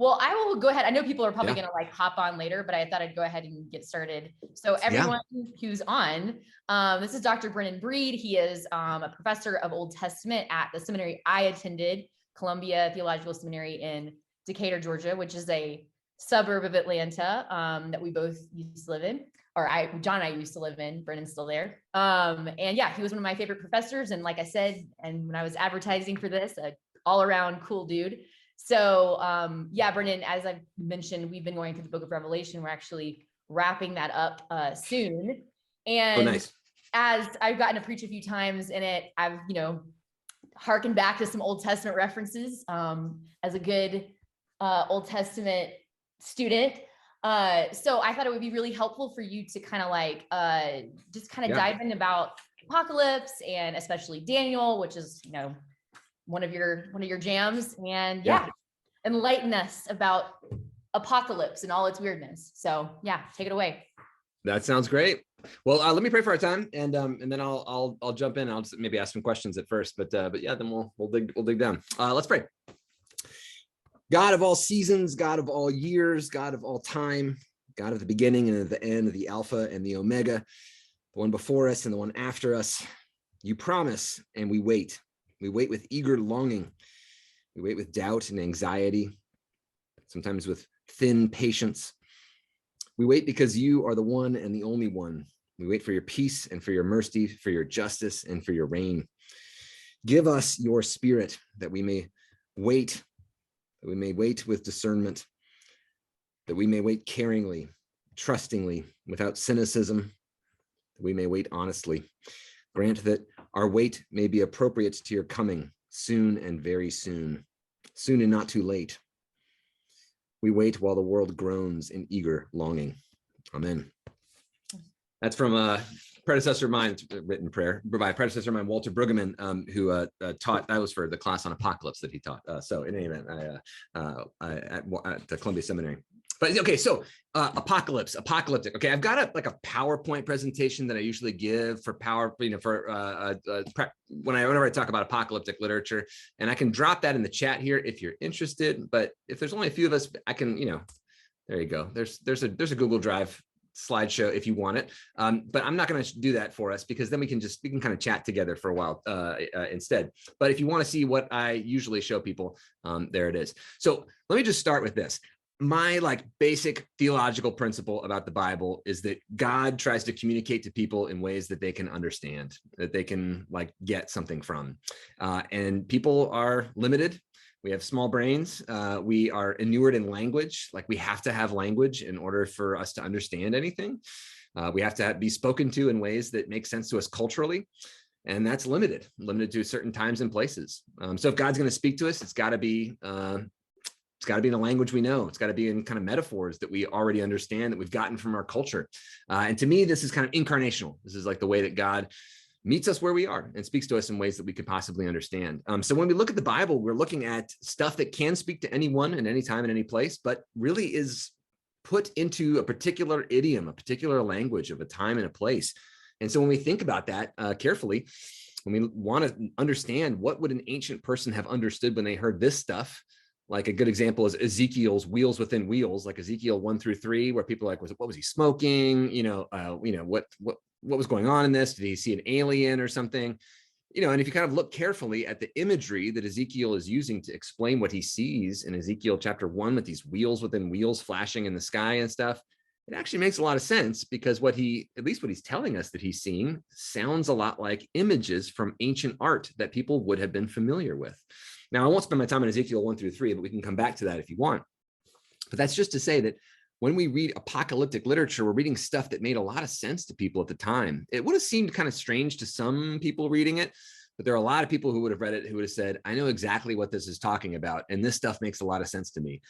Well, I will go ahead. I know people are probably Yeah. going to like hop on later, but I thought I'd go ahead and get started. So everyone who's on, this is Dr. Brennan Breed. He is a professor of Old Testament at the seminary I attended, Columbia Theological Seminary in Decatur, Georgia, which is a suburb of Atlanta that we both used to live in, or John and I used to live in. Brennan's still there. And yeah, he was one of my favorite professors. And like I said, and when I was advertising for this, all around cool dude. So yeah, Brennan, as I've mentioned, we've been going through the book of Revelation. We're actually wrapping that up soon. And nice. As I've gotten to preach a few times in it, I've, harkened back to some Old Testament references as a good Old Testament student. So I thought it would be really helpful for you to kind of just kind of dive in about Apocalypse and especially Daniel, which is, one of your jams, and enlighten us about Apocalypse and all its weirdness. So yeah, take it away. That sounds great. Well, let me pray for our time, and then I'll jump in. I'll just maybe ask some questions at first, but yeah, then we'll dig down. Let's pray. God of all seasons, God of all years, God of all time, God of the beginning and of the end, of the Alpha and the Omega, the one before us and the one after us. You promise, and we wait. We wait with eager longing. We wait with doubt and anxiety, sometimes with thin patience. We wait because you are the one and the only one. We wait for your peace and for your mercy, for your justice and for your reign. Give us your spirit that we may wait, with discernment, that we may wait caringly, trustingly, without cynicism, that we may wait honestly. Grant that our wait may be appropriate to your coming soon and very soon and not too late. We wait while the world groans in eager longing. Amen. That's from predecessor of mine, written prayer by predecessor of mine, Walter Brueggemann, who taught, that was for the class on Apocalypse that he taught. So in any event, at the Columbia Seminary. But okay, so apocalyptic. Okay, I've got a PowerPoint presentation that I usually give for whenever I talk about apocalyptic literature, and I can drop that in the chat here if you're interested. But if there's only a few of us, I can, there you go. There's a Google Drive slideshow if you want it, but I'm not going to do that for us, because then we can kind of chat together for a while instead. But if you want to see what I usually show people, there it is. So let me just start with this. My basic theological principle about the Bible is that God tries to communicate to people in ways that they can understand, that they can get something from, and people are limited. We have small brains. We are inured in language. We have to have language in order for us to understand anything. We have to be spoken to in ways that make sense to us culturally. And that's limited to certain times and places. So if God's going to speak to us, it's got to be in a language we know. It's got to be in kind of metaphors that we already understand, that we've gotten from our culture. And to me, this is kind of incarnational. This is the way that God meets us where we are and speaks to us in ways that we could possibly understand. So when we look at the Bible, we're looking at stuff that can speak to anyone at any time and any place, but really is put into a particular idiom, a particular language of a time and a place. And so when we think about that carefully, when we want to understand what would an ancient person have understood when they heard this stuff, a good example is Ezekiel's wheels within wheels, Ezekiel 1-3, where people are what was he smoking? What was going on in this? Did he see an alien or something? And if you kind of look carefully at the imagery that Ezekiel is using to explain what he sees in Ezekiel chapter 1 with these wheels within wheels flashing in the sky and stuff, it actually makes a lot of sense, because at least what he's telling us that he's seeing sounds a lot like images from ancient art that people would have been familiar with. Now, I won't spend my time on Ezekiel 1-3, but we can come back to that if you want. But that's just to say that when we read apocalyptic literature, we're reading stuff that made a lot of sense to people at the time. It would have seemed kind of strange to some people reading it, but there are a lot of people who would have read it who would have said, I know exactly what this is talking about, and this stuff makes a lot of sense to me.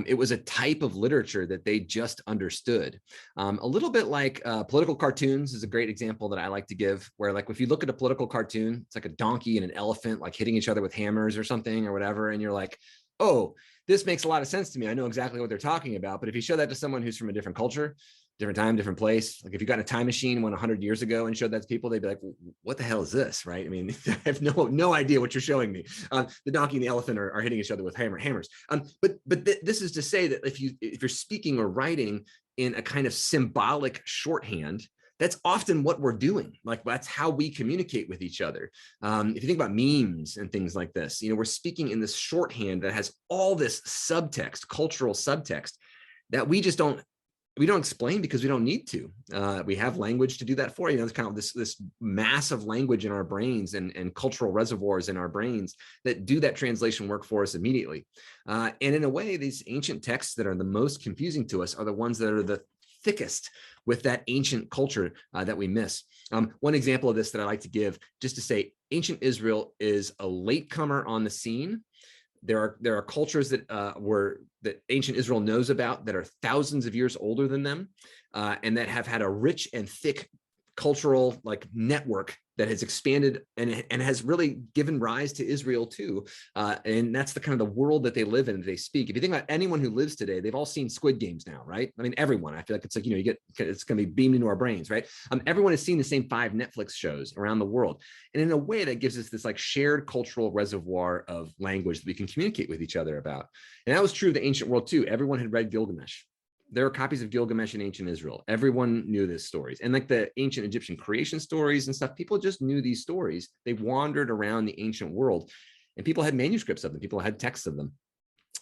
It was a type of literature that they just understood. A little bit like political cartoons is a great example that I like to give, where if you look at a political cartoon, it's a donkey and an elephant hitting each other with hammers or something or whatever, and you're like, oh, this makes a lot of sense to me. I know exactly what they're talking about. But if you show that to someone who's from a different culture, different time, different place. Like if you got in a time machine, went 100 years ago and showed that to people, they'd be like, what the hell is this? Right. I mean, I have no idea what you're showing me. The donkey and the elephant are hitting each other with hammers. But this is to say that if you're speaking or writing in a kind of symbolic shorthand, that's often what we're doing. Like that's how we communicate with each other. If you think about memes and things like this, we're speaking in this shorthand that has all this subtext, cultural subtext that we don't explain because we don't need to. We have language to do that for. It's kind of this massive language in our brains and cultural reservoirs in our brains that do that translation work for us immediately. And in a way, these ancient texts that are the most confusing to us are the ones that are the thickest with that ancient culture that we miss. One example of this that I like to give, just to say, ancient Israel is a latecomer on the scene. There are cultures that ancient Israel knows about that are thousands of years older than them, and that have had a rich and thick cultural network that has expanded and has really given rise to Israel too. And that's the kind of the world that they live in, and they speak. If you think about anyone who lives today, they've all seen Squid Games now, right? I mean, everyone. I feel like it's like, it's going to be beamed into our brains, right? Everyone has seen the same 5 Netflix shows around the world. And in a way that gives us this shared cultural reservoir of language that we can communicate with each other about. And that was true of the ancient world too. Everyone had read Gilgamesh. There are copies of Gilgamesh in ancient Israel. Everyone knew these stories. And like the ancient Egyptian creation stories and stuff, people just knew these stories. They wandered around the ancient world, and people had manuscripts of them. People had texts of them.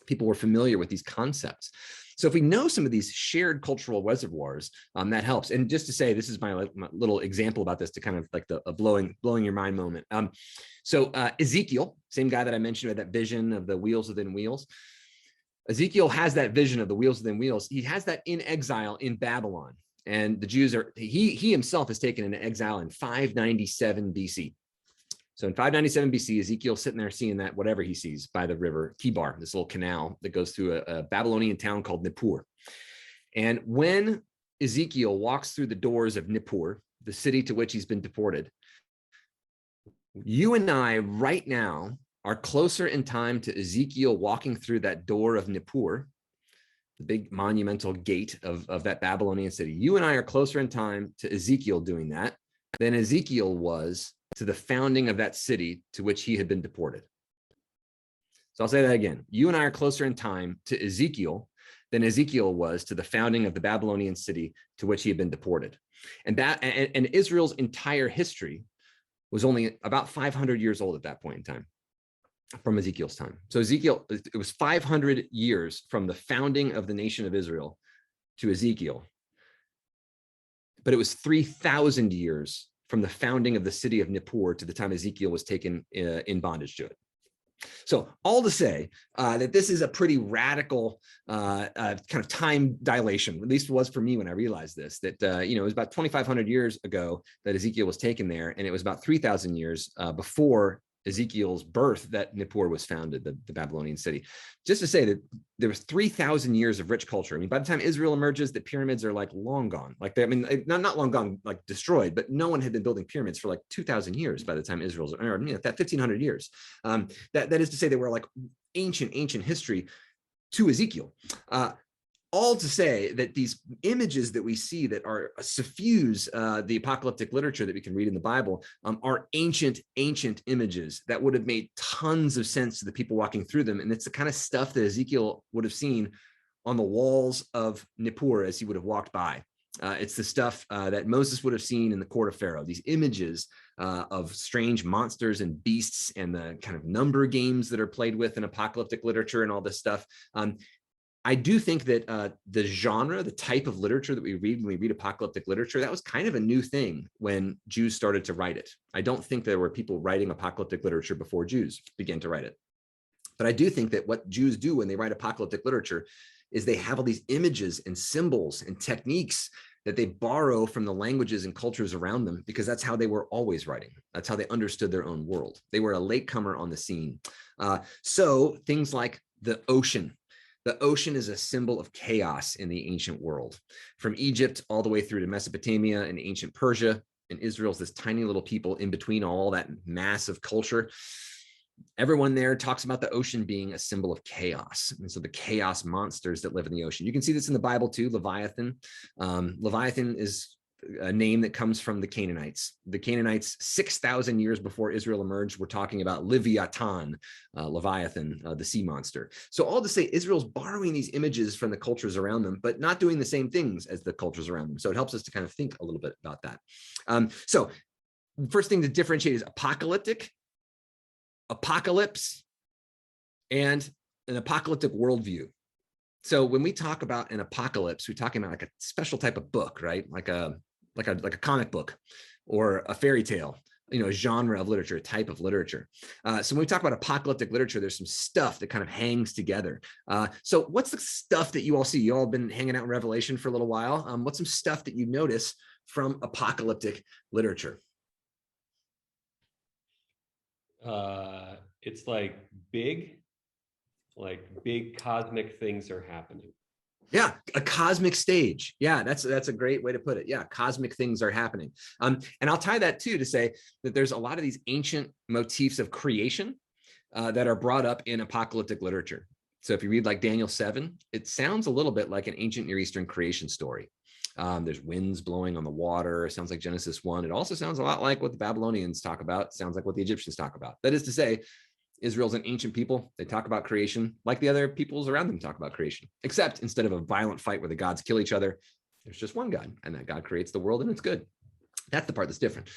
People were familiar with these concepts. So if we know some of these shared cultural reservoirs, that helps. And just to say, this is my little example about this to kind of like the blowing your mind moment. So Ezekiel, same guy that I mentioned with that vision of the wheels within wheels. Ezekiel has that vision of the wheels within wheels. He has that in exile in Babylon. And the Jews he himself is taken into exile in 597 BC. So in 597 BC, Ezekiel's sitting there seeing that whatever he sees by the river Kibar, this little canal that goes through a Babylonian town called Nippur. And when Ezekiel walks through the doors of Nippur, the city to which he's been deported, you and I right now are closer in time to Ezekiel walking through that door of Nippur, the big monumental gate of that Babylonian city. You and I are closer in time to Ezekiel doing that than Ezekiel was to the founding of that city to which he had been deported. So I'll say that again. You and I are closer in time to Ezekiel than Ezekiel was to the founding of the Babylonian city to which he had been deported. And Israel's entire history was only about 500 years old at that point in time, from Ezekiel's time. So it was 500 years from the founding of the nation of Israel to Ezekiel, but it was 3,000 years from the founding of the city of Nippur to the time Ezekiel was taken in bondage to it. So all to say that this is a pretty radical kind of time dilation, at least it was for me when I realized this, that it was about 2,500 years ago that Ezekiel was taken there, and it was about 3,000 years before Ezekiel's birth that Nippur was founded, the Babylonian city. Just to say that there was 3,000 years of rich culture. I mean, by the time Israel emerges, the pyramids are long gone. Not long gone, destroyed, but no one had been building pyramids for 2,000 years by the time Israel's, or that 1,500 years. That is to say they were ancient history to Ezekiel. All to say that these images that we see that are suffuse the apocalyptic literature that we can read in the Bible are ancient images that would have made tons of sense to the people walking through them. And it's the kind of stuff that Ezekiel would have seen on the walls of Nippur as he would have walked by. It's the stuff that Moses would have seen in the court of Pharaoh, these images of strange monsters and beasts and the kind of number games that are played with in apocalyptic literature and all this stuff. I do think that the genre, the type of literature that we read when we read apocalyptic literature, that was kind of a new thing when Jews started to write it. I don't think there were people writing apocalyptic literature before Jews began to write it. But I do think that what Jews do when they write apocalyptic literature is they have all these images and symbols and techniques that they borrow from the languages and cultures around them, because that's how they were always writing. That's how they understood their own world. They were a latecomer on the scene. So things like the ocean. The ocean is a symbol of chaos in the ancient world, from Egypt all the way through to Mesopotamia and ancient Persia. And Israel's this tiny little people in between all that massive culture. everyone there talks about the ocean being a symbol of chaos. And so the chaos monsters that live in the ocean. You can see this in the Bible too, Leviathan. Leviathan is a name that comes from the Canaanites. The Canaanites, 6,000 years before Israel emerged, were talking about Leviathan, Leviathan, the sea monster. So all to say, Israel's borrowing these images from the cultures around them, but not doing the same things as the cultures around them. So it helps us to kind of think a little bit about that. So the first thing to differentiate is apocalyptic, apocalypse, and an apocalyptic worldview. So when we talk about an apocalypse, we're talking about like a special type of book, right? Like a comic book or a fairy tale, a genre of literature, a type of literature. So when we talk about apocalyptic literature, there's some stuff that kind of hangs together. So what's the stuff that you all see? You all been hanging out in Revelation for a little while. What's some stuff that you notice from apocalyptic literature? It's like big cosmic things are happening. Yeah, a cosmic stage. Yeah, that's a great way to put it. Yeah, cosmic things are happening. And I'll tie that too to say that there's a lot of these ancient motifs of creation that are brought up in apocalyptic literature. So if you read like Daniel 7, it sounds a little bit like an ancient Near Eastern creation story. There's winds blowing on the water. It sounds like Genesis 1. It also sounds a lot like what the Babylonians talk about. It sounds like what the Egyptians talk about. That is to say, Israel's an ancient people. They talk about creation like the other peoples around them talk about creation, except instead of a violent fight where the gods kill each other, there's just one God, and that God creates the world and it's good. That's the part that's different.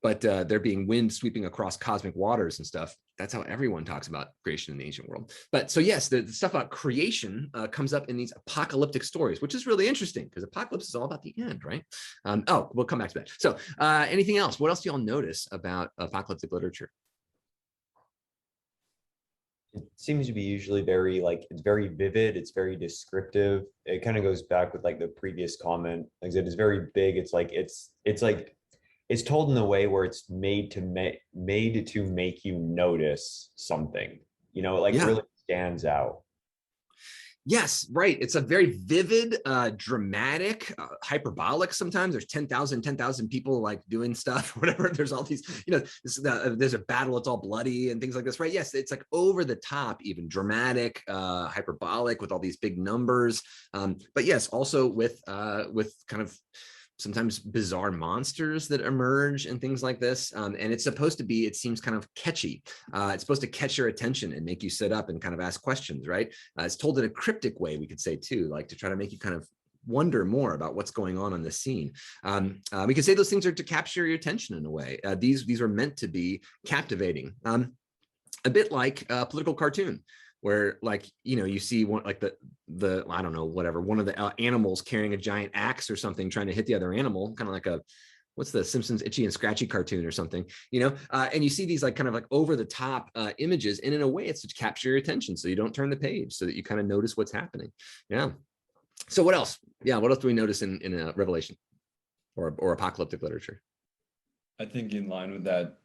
But there being wind sweeping across cosmic waters and stuff, that's how everyone talks about creation in the ancient world. But so yes, the stuff about creation comes up in these apocalyptic stories, which is really interesting because apocalypse is all about the end, right? We'll come back to that. So anything else? What else do y'all notice about apocalyptic literature? It seems to be usually very it's very vivid, it's very descriptive. It kind of goes back with like the previous comment. Like I said, it's very big. It's told in a way where it's made to make you notice something. Really stands out. Yes, right. It's a very vivid, dramatic, hyperbolic. Sometimes there's 10,000 people like doing stuff, whatever. There's all these, there's a battle. It's all bloody and things like this, right? Yes, it's like over the top, even dramatic, hyperbolic with all these big numbers. But yes, also with kind of sometimes bizarre monsters that emerge and things like this. And it's supposed to be, it seems kind of catchy. It's supposed to catch your attention and make you sit up and kind of ask questions, right? It's told in a cryptic way, we could say too, like to try to make you kind of wonder more about what's going on in the scene. We could say those things are to capture your attention in a way. These are meant to be captivating. A bit like a political cartoon, where you see one like the I don't know, whatever, one of the animals carrying a giant axe or something trying to hit the other animal, kind of like what's the Simpsons Itchy and Scratchy cartoon or something, and you see these like kind of like over the top images, and in a way it's to capture your attention so you don't turn the page, so that you kind of notice what's happening. Yeah. So what else? Yeah, what else do we notice in Revelation or apocalyptic literature? I think in line with that,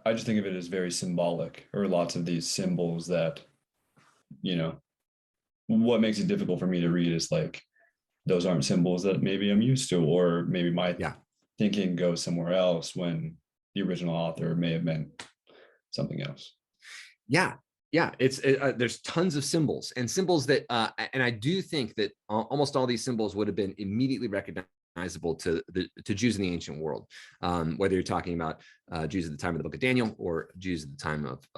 I just think of it as very symbolic, or lots of these symbols that, what makes it difficult for me to read is like, those aren't symbols that maybe I'm used to, or maybe my thinking goes somewhere else when the original author may have meant something else. Yeah. There's tons of symbols that, and I do think that almost all these symbols would have been immediately recognizable to Jews in the ancient world, whether you're talking about Jews at the time of the book of Daniel, or Jews at the time of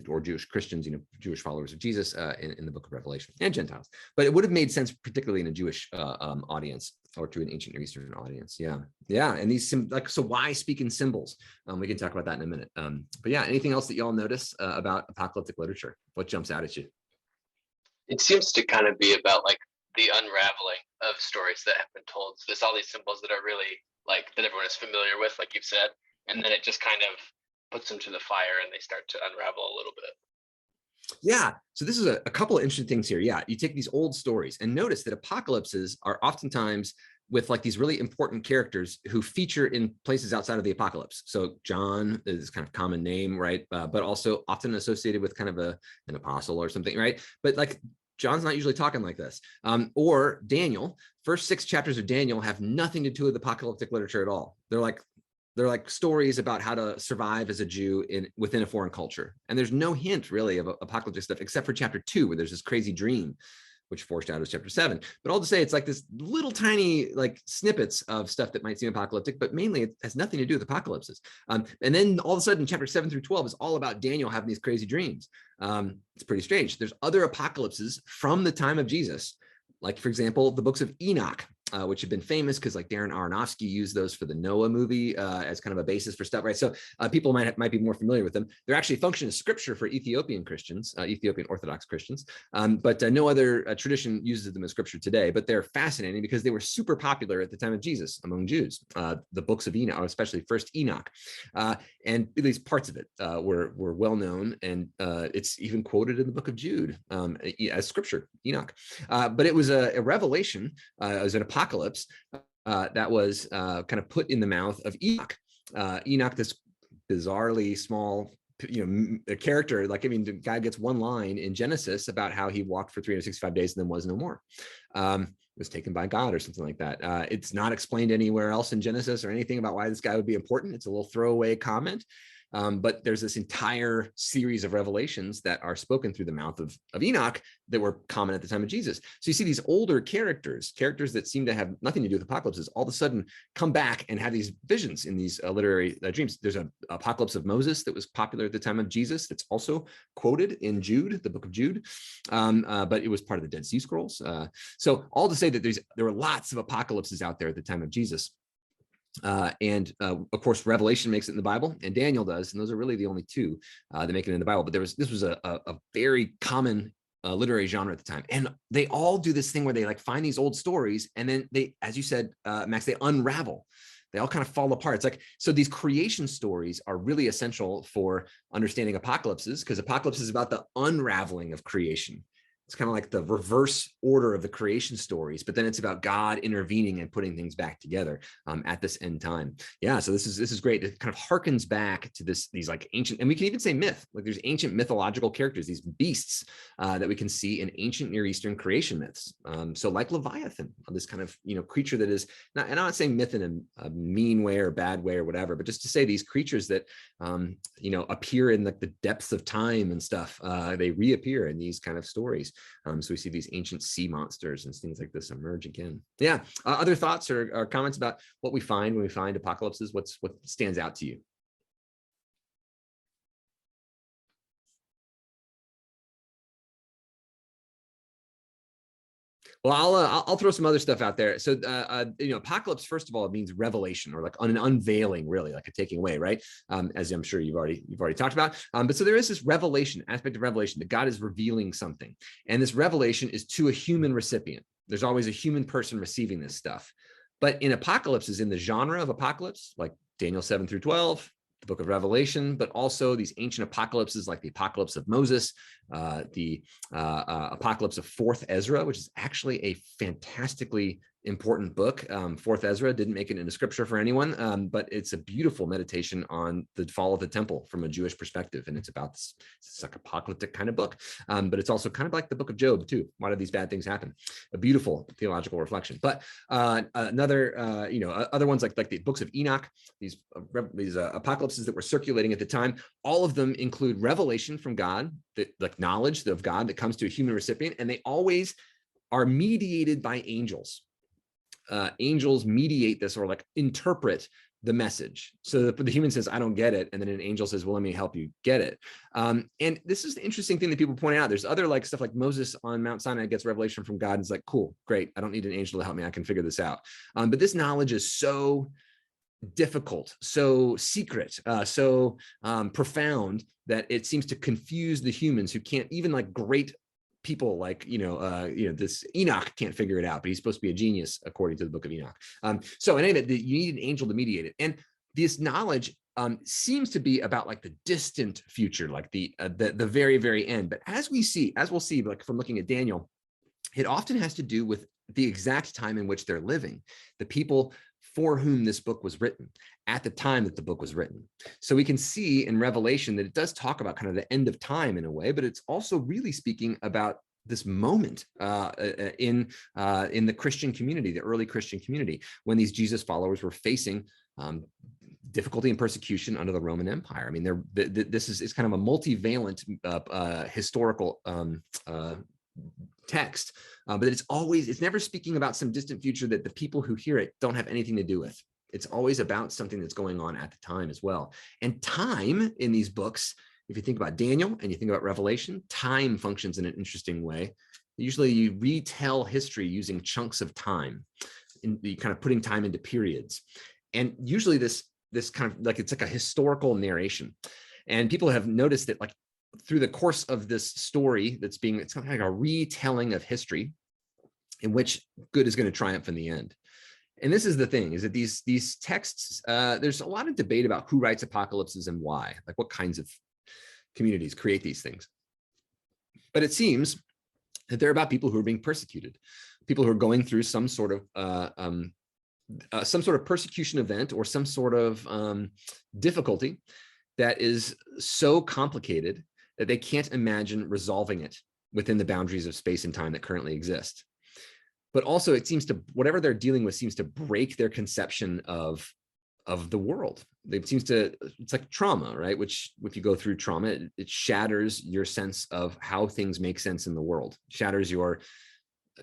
or Jewish Christians, Jewish followers of Jesus in the book of Revelation, and Gentiles. But it would have made sense, particularly in a Jewish audience, or to an ancient Near Eastern audience. Yeah. And these so why speak in symbols? We can talk about that in a minute. But yeah, anything else that y'all notice about apocalyptic literature? What jumps out at you? It seems to kind of be about like the unraveling of stories that have been told. So there's all these symbols that are really like that everyone is familiar with, like you've said, and then it just kind of puts them to the fire and they start to unravel a little bit. Yeah. So this is a couple of interesting things here. Yeah. You take these old stories and notice that apocalypses are oftentimes with like these really important characters who feature in places outside of the apocalypse. So John is kind of common name, right? But also often associated with kind of an apostle or something, right? But like John's not usually talking like this. Or Daniel, first 6 chapters of Daniel have nothing to do with apocalyptic literature at all. They're like they're like stories about how to survive as a Jew within a foreign culture. And there's no hint really of apocalyptic stuff except for chapter 2, where there's this crazy dream, which foreshadows chapter 7. But all to say, it's like this little tiny like snippets of stuff that might seem apocalyptic, but mainly it has nothing to do with apocalypses. And then all of a sudden, chapter 7 through 12 is all about Daniel having these crazy dreams. It's pretty strange. There's other apocalypses from the time of Jesus, like, for example, the books of Enoch, which have been famous because like Darren Aronofsky used those for the Noah movie as kind of a basis for stuff, right? So people might be more familiar with them. They're actually function as scripture for Ethiopian Christians, Ethiopian Orthodox Christians, but no other tradition uses them as scripture today. But they're fascinating because they were super popular at the time of Jesus among Jews. The books of Enoch, especially First Enoch, and at least parts of it were well known, and it's even quoted in the book of Jude as scripture, Enoch. But it was a revelation, it was an apocalypse that was kind of put in the mouth of Enoch. Enoch, this bizarrely small, a character, like, I mean, the guy gets one line in Genesis about how he walked for 365 days and then was no more. Was taken by God or something like that. It's not explained anywhere else in Genesis or anything about why this guy would be important. It's a little throwaway comment. But there's this entire series of revelations that are spoken through the mouth of Enoch that were common at the time of Jesus. So you see these older characters that seem to have nothing to do with apocalypses, all of a sudden come back and have these visions in these literary dreams. There's an Apocalypse of Moses that was popular at the time of Jesus. That's also quoted in Jude, the book of Jude, but it was part of the Dead Sea Scrolls. So all to say that there were lots of apocalypses out there at the time of Jesus. And of course, Revelation makes it in the Bible, and Daniel does, and those are really the only two that make it in the Bible. But this was a very common literary genre at the time, and they all do this thing where they like find these old stories, and then they, as you said, Max, they unravel. They all kind of fall apart. It's like, so these creation stories are really essential for understanding apocalypses, because apocalypse is about the unraveling of creation. It's kind of like the reverse order of the creation stories, but then it's about God intervening and putting things back together at this end time. Yeah, so this is great. It kind of harkens back to these like ancient, and we can even say myth, like there's ancient mythological characters, these beasts that we can see in ancient Near Eastern creation myths. So like Leviathan, this kind of creature that is not, and I'm not saying myth in a mean way or bad way or whatever, but just to say these creatures that appear in like the depths of time and stuff. They reappear in these kind of stories. So we see these ancient sea monsters and things like this emerge again. Yeah. Other thoughts or comments about what we find when we find apocalypses? What stands out to you? Well, I'll throw some other stuff out there. So, apocalypse, first of all, it means revelation, or like an unveiling, really, like a taking away, right? As I'm sure you've already talked about. But so there is this revelation aspect of revelation, that God is revealing something, and this revelation is to a human recipient. There's always a human person receiving this stuff. But in apocalypses, in the genre of apocalypse, like Daniel 7 through 12, the book of Revelation, but also these ancient apocalypses like the Apocalypse of Moses, the Apocalypse of 4th Ezra, which is actually a fantastically important book. 4th Ezra didn't make it into scripture for anyone, but it's a beautiful meditation on the fall of the temple from a Jewish perspective. And it's about this, it's like apocalyptic kind of book, but it's also kind of like the book of Job too. Why did these bad things happen? A beautiful theological reflection. But other ones like the books of Enoch, these apocalypses that were circulating at the time, all of them include revelation from God, like knowledge of God that comes to a human recipient, and they always are mediated by angels. Angels mediate this, or like interpret the message. So the human says, I don't get it. And then an angel says, well, let me help you get it. And this is the interesting thing that people point out. There's other like stuff like Moses on Mount Sinai gets revelation from God. And it's like, cool, great. I don't need an angel to help me. I can figure this out. But this knowledge is so difficult, so secret, so profound, that it seems to confuse the humans who can't, even like great people like, this Enoch can't figure it out, but he's supposed to be a genius according to the book of Enoch. So in any event, you need an angel to mediate it. And this knowledge seems to be about like the distant future, like the very, very end. But as we'll see, like from looking at Daniel, it often has to do with the exact time in which they're living, the people for whom this book was written at the time that the book was written. So we can see in Revelation that it does talk about kind of the end of time in a way, but it's also really speaking about this moment in the Christian community, the early Christian community, when these Jesus followers were facing difficulty and persecution under the Roman Empire. I mean, this is kind of a multivalent historical text, but it's never speaking about some distant future that the people who hear it don't have anything to do with. It's always about something that's going on at the time as well. And time in these books, if you think about Daniel and you think about Revelation, time functions in an interesting way. Usually you retell history using chunks of time, kind of putting time into periods. And usually this kind of like, it's like a historical narration. And people have noticed that like through the course of this story it's kind of like a retelling of history in which good is going to triumph in the end. And this is the thing, is that these texts, there's a lot of debate about who writes apocalypses and why, like what kinds of communities create these things. But it seems that they're about people who are being persecuted, people who are going through some sort of persecution event or some sort of difficulty that is so complicated that they can't imagine resolving it within the boundaries of space and time that currently exist. But also it seems to, whatever they're dealing with seems to break their conception of the world. It's like trauma, right? Which if you go through trauma, it shatters your sense of how things make sense in the world, shatters your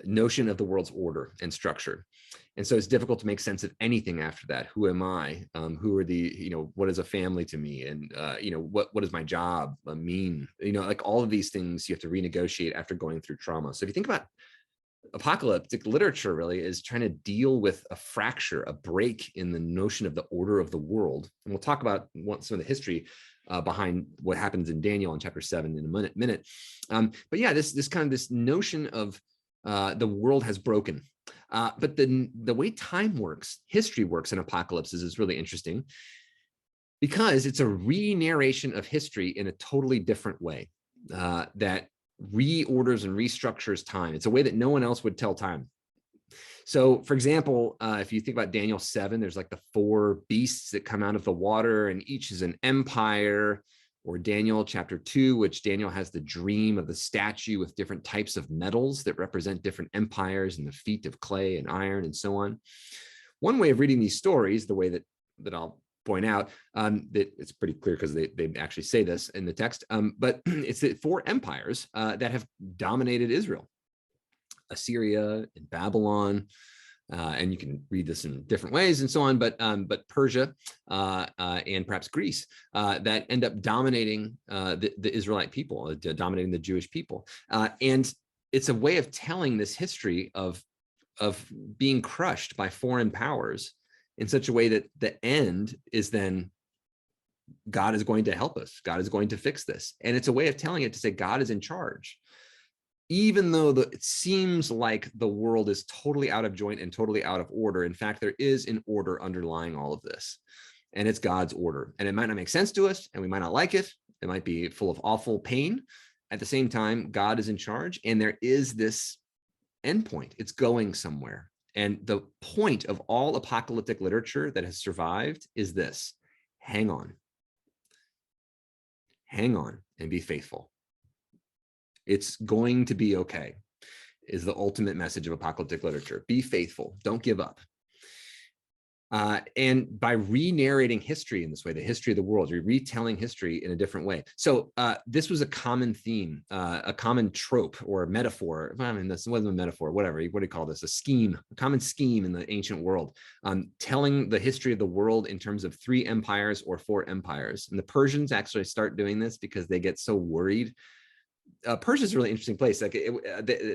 notion of the world's order and structure. And so it's difficult to make sense of anything after that. Who am I? Who are what is a family to me? And, what does my job mean? Like all of these things you have to renegotiate after going through trauma. So if you think about apocalyptic literature, really is trying to deal with a fracture, a break in the notion of the order of the world. And we'll talk about some of the history behind what happens in Daniel in chapter 7 in a minute. But yeah, this notion of the world has broken. But the way time works, history works in apocalypses is really interesting because it's a re-narration of history in a totally different way that reorders and restructures time. It's a way that no one else would tell time. So for example, if you think about Daniel 7, there's like the 4 beasts that come out of the water and each is an empire. Or Daniel chapter 2, which Daniel has the dream of the statue with different types of metals that represent different empires and the feet of clay and iron and so on. One way of reading these stories, the way that I'll point out, that it's pretty clear because they actually say this in the text, but it's the 4 empires that have dominated Israel: Assyria and Babylon. And you can read this in different ways and so on, but Persia and perhaps Greece that end up dominating the Israelite people, dominating the Jewish people. And it's a way of telling this history of being crushed by foreign powers in such a way that the end is then God is going to help us. God is going to fix this. And it's a way of telling it to say God is in charge. Even though it seems like the world is totally out of joint and totally out of order, in fact, there is an order underlying all of this, and it's God's order. And it might not make sense to us, and we might not like it. It might be full of awful pain. At the same time, God is in charge, and there is this endpoint. It's going somewhere. And the point of all apocalyptic literature that has survived is this: hang on. Hang on and be faithful. It's going to be okay, is the ultimate message of apocalyptic literature. Be faithful. Don't give up. And by re-narrating history in this way, the history of the world, you're retelling history in a different way. So this was a common theme, a common trope or a metaphor. I mean, this wasn't a metaphor, whatever. What do you call this? A common scheme in the ancient world, telling the history of the world in terms of 3 empires or 4 empires. And the Persians actually start doing this because they get so worried. Persia is a really interesting place. Like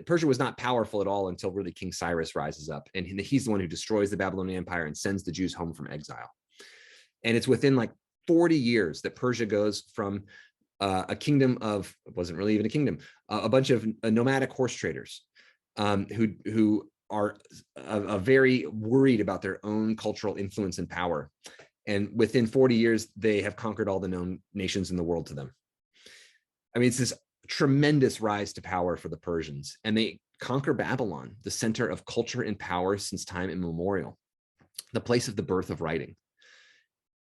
Persia was not powerful at all until really King Cyrus rises up, and he's the one who destroys the Babylonian Empire and sends the Jews home from exile. And it's within like 40 years that Persia goes from a kingdom of, it wasn't really even a kingdom, a bunch of nomadic horse traders who are very worried about their own cultural influence and power. And within 40 years, they have conquered all the known nations in the world to them. I mean, it's this tremendous rise to power for the Persians, and they conquer Babylon, the center of culture and power since time immemorial, the place of the birth of writing.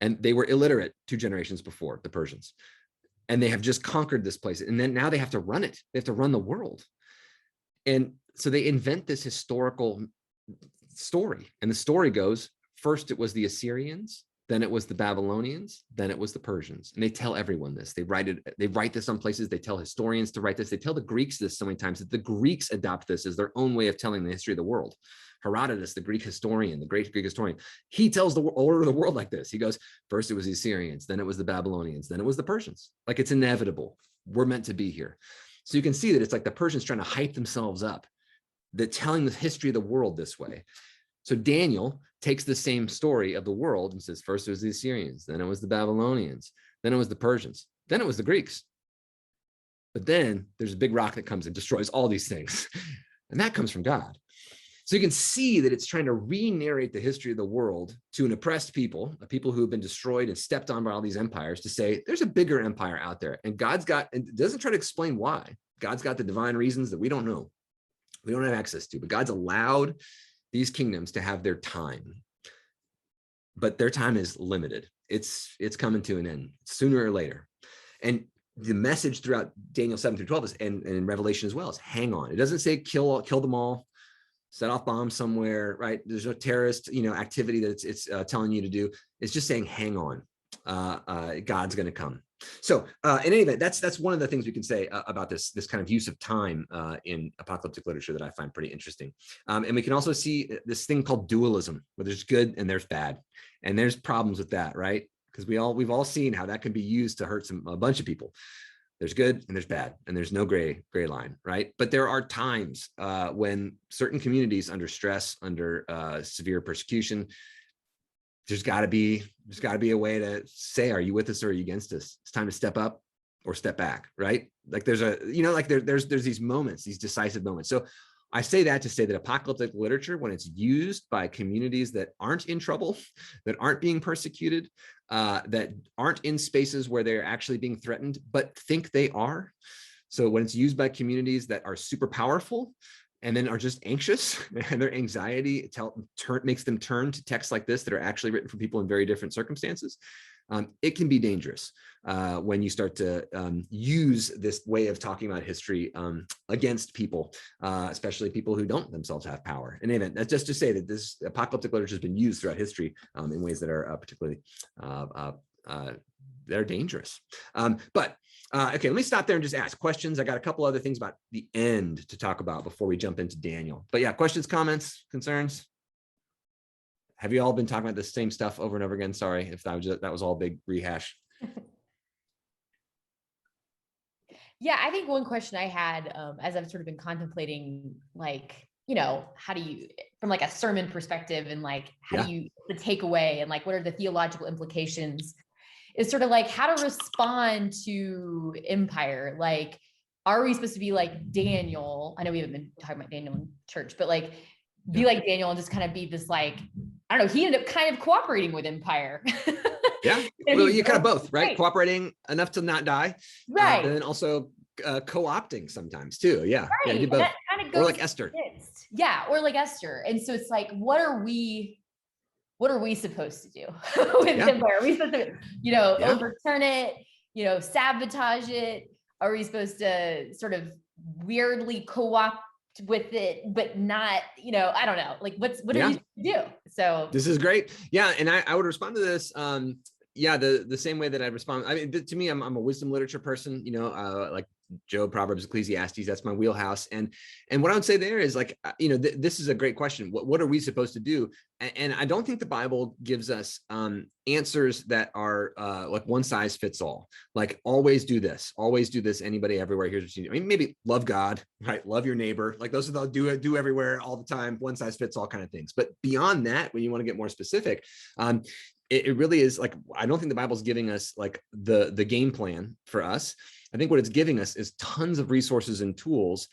And they were illiterate 2 generations before, the Persians, and they have just conquered this place, and then now they have to run it. They have to run the world. And so they invent this historical story, and the story goes, first it was the Assyrians, then it was the Babylonians, then it was the Persians. And they tell everyone this. They write this on places. They tell historians to write this. They tell the Greeks this so many times that the Greeks adopt this as their own way of telling the history of the world. Herodotus, the Greek historian, the great Greek historian, he tells the order of the world like this. He goes, first it was the Assyrians, then it was the Babylonians, then it was the Persians. Like, it's inevitable. We're meant to be here. So you can see that it's like the Persians trying to hype themselves up, that telling the history of the world this way. So Daniel takes the same story of the world and says, first it was the Assyrians, then it was the Babylonians, then it was the Persians, then it was the Greeks. But then there's a big rock that comes and destroys all these things. And that comes from God. So you can see that it's trying to re-narrate the history of the world to an oppressed people, a people who have been destroyed and stepped on by all these empires, to say there's a bigger empire out there. And it doesn't try to explain why. God's got the divine reasons that we don't know. We don't have access to, but God's allowed these kingdoms to have their time. But their time is limited. It's coming to an end sooner or later. And the message throughout Daniel 7-12 is, and in Revelation as well, is hang on. It doesn't say kill them all, set off bombs somewhere, right? There's no terrorist, activity that it's telling you to do. It's just saying, hang on, God's going to come. So in any event, that's one of the things we can say about this kind of use of time in apocalyptic literature that I find pretty interesting. And we can also see this thing called dualism, where there's good and there's bad, and there's problems with that, right? Because we've all seen how that can be used to hurt a bunch of people. There's good and there's bad, and there's no gray line, right? But there are times when certain communities under stress, under severe persecution, there's got to be a way to say, are you with us or are you against us? It's time to step up or step back, right? Like there's there's these moments, these decisive moments. So I say that to say that apocalyptic literature, when it's used by communities that aren't in trouble, that aren't being persecuted, that aren't in spaces where they're actually being threatened, but think they are. So when it's used by communities that are super powerful and then are just anxious, and their anxiety makes them turn to texts like this that are actually written for people in very different circumstances, it can be dangerous when you start to use this way of talking about history against people, especially people who don't themselves have power. In any event, that's just to say that this apocalyptic literature has been used throughout history in ways that are particularly they're dangerous. Okay, let me stop there and just ask questions. I got a couple other things about the end to talk about before we jump into Daniel. But yeah, questions, comments, concerns? Have you all been talking about the same stuff over and over again? Sorry if that was all a big rehash. Yeah, I think one question I had as I've sort of been contemplating, like, how do you, from like a sermon perspective, and like, how do you, the takeaway, and like, what are the theological implications, is sort of like how to respond to empire. Like, are we supposed to be like Daniel? I know we haven't been talking about Daniel in church, but like, be like Daniel and just kind of be this, like, I don't know, he ended up kind of cooperating with empire. Yeah, well, you kind of both, right? Cooperating enough to not die, right? And then also co-opting sometimes too. Yeah, right. Yeah, you both. That kind of goes or like Esther. Yeah, or like Esther. And so it's like, what are we supposed to do with empire? Are we supposed to, overturn it, sabotage it? Are we supposed to sort of weirdly co-opt with it, but not, I don't know, like what are you do? So this is great. Yeah. And I would respond to this. The same way that I respond. I mean, to me, I'm a wisdom literature person, like Job, Proverbs, Ecclesiastes, that's my wheelhouse. And what I would say there is like, this is a great question. What are we supposed to do? And I don't think the Bible gives us answers that are like one size fits all. Like always do this, anybody, everywhere. Here's what you do. I mean, maybe love God, right? Love your neighbor. Like those are the do everywhere all the time, one size fits all kind of things. But beyond that, when you want to get more specific, it really is like, I don't think the Bible's giving us like the game plan for us. I think what it's giving us is tons of resources and tools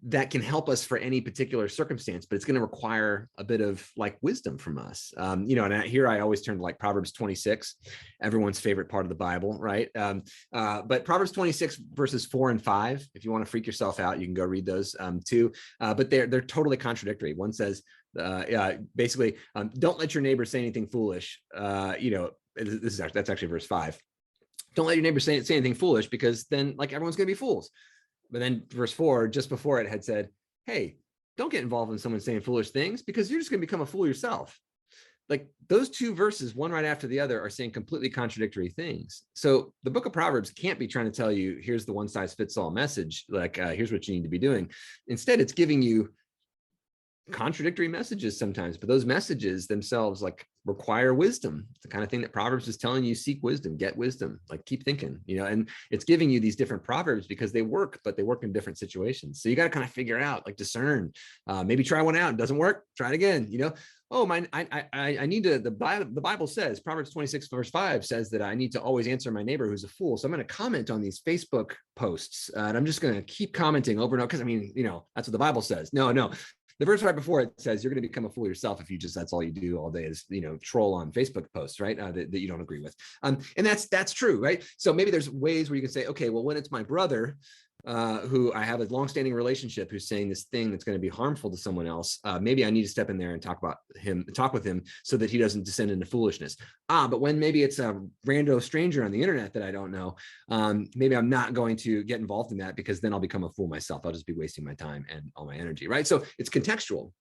that can help us for any particular circumstance, but it's going to require a bit of like wisdom from us. And here I always turn to like Proverbs 26, everyone's favorite part of the Bible, right? But Proverbs 26 verses 4 and 5, if you want to freak yourself out, you can go read those too. But they're totally contradictory. One says, basically, don't let your neighbor say anything foolish. That's actually verse 5. Don't let your neighbor say anything foolish, because then like everyone's going to be fools. But then verse 4, just before it, had said, hey, don't get involved in someone saying foolish things, because you're just going to become a fool yourself. like those two verses, one right after the other, are saying completely contradictory things. So the book of Proverbs can't be trying to tell you, here's the one size fits all message, like here's what you need to be doing. Instead, it's giving you contradictory messages sometimes, but those messages themselves like require wisdom. It's the kind of thing that Proverbs is telling you: seek wisdom, get wisdom, like keep thinking, and it's giving you these different proverbs because they work, but they work in different situations. So you got to kind of figure out, like discern, maybe try one out. It doesn't work, try it again, oh, I need to, the Bible says, Proverbs 26 verse 5 says that I need to always answer my neighbor who's a fool. So I'm going to comment on these Facebook posts, and I'm just going to keep commenting over and over, because that's what the Bible says. No. The verse right before it says you're going to become a fool yourself if you that's all you do all day is, troll on Facebook posts, right? That you don't agree with. And that's true, right? So maybe there's ways where you can say, okay, well, when it's my brother, who I have a longstanding relationship, who's saying this thing that's going to be harmful to someone else, maybe I need to step in there and talk with him so that he doesn't descend into foolishness. But when maybe it's a rando stranger on the internet that I don't know, maybe I'm not going to get involved in that, because then I'll become a fool myself. I'll just be wasting my time and all my energy, right? So it's contextual.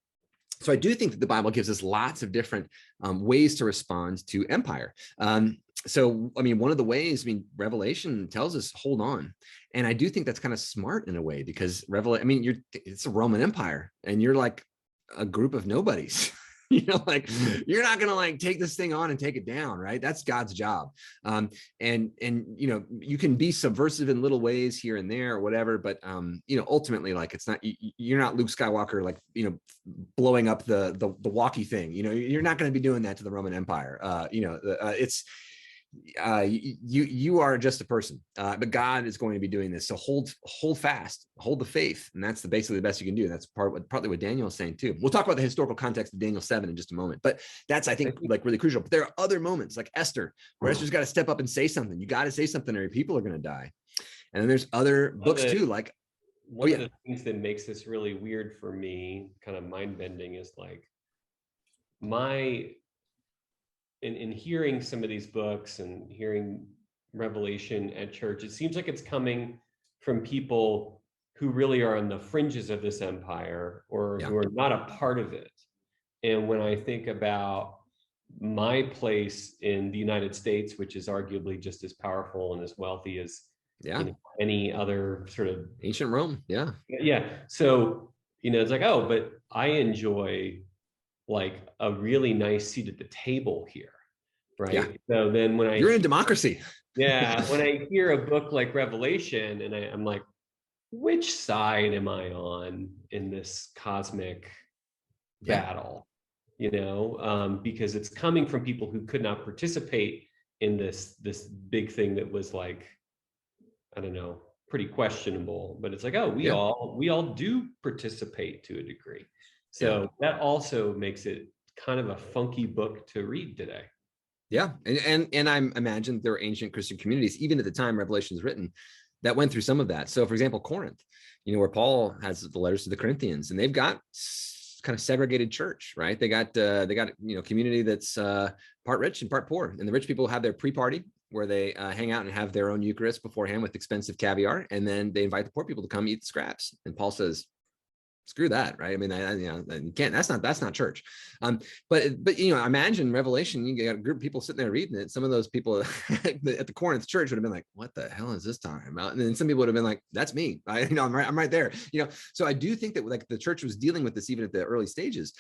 So I do think that the Bible gives us lots of different ways to respond to empire. So, one of the ways, Revelation tells us, hold on. And I do think that's kind of smart in a way, because it's a Roman Empire and you're like a group of nobodies. You're not going to like take this thing on and take it down, right? That's God's job. And you can be subversive in little ways here and there or whatever, but ultimately, like, it's not, you're not Luke Skywalker, like, blowing up the walkie thing. You're not going to be doing that to the Roman Empire. You are just a person, but God is going to be doing this. So hold fast, hold the faith. And that's basically the best you can do. That's partly what Daniel is saying too. We'll talk about the historical context of Daniel 7 in just a moment, but that's, I think, like really crucial. But there are other moments like Esther, where Esther's got to step up and say something. You got to say something or your people are going to die. And then there's other books too, like, one of the things that makes this really weird for me, kind of mind bending, is like in hearing some of these books and hearing Revelation at church, it seems like it's coming from people who really are on the fringes of this empire, or who are not a part of it. And when I think about my place in the United States, which is arguably just as powerful and as wealthy as any other sort of ancient Rome. So, it's like, oh, but I enjoy like a really nice seat at the table here, right? So then when you're in a democracy, when I hear a book like Revelation, and I'm like, which side am I on in this cosmic battle? Because it's coming from people who could not participate in this big thing that was like, I don't know, pretty questionable. But it's like, oh, we all do participate to a degree. So that also makes it kind of a funky book to read today. Yeah. And I imagine there were ancient Christian communities, even at the time Revelation is written, that went through some of that. So for example, Corinth, where Paul has the letters to the Corinthians, and they've got kind of segregated church, right? They got community that's part rich and part poor. And the rich people have their pre-party where they hang out and have their own Eucharist beforehand with expensive caviar. And then they invite the poor people to come eat the scraps. And Paul says, screw that, right? You can't. That's not church. But imagine Revelation. You got a group of people sitting there reading it. Some of those people at the Corinth church would have been like, "What the hell is this talking about?" And then some people would have been like, "That's me. I'm right there." So I do think that like the church was dealing with this even at the early stages.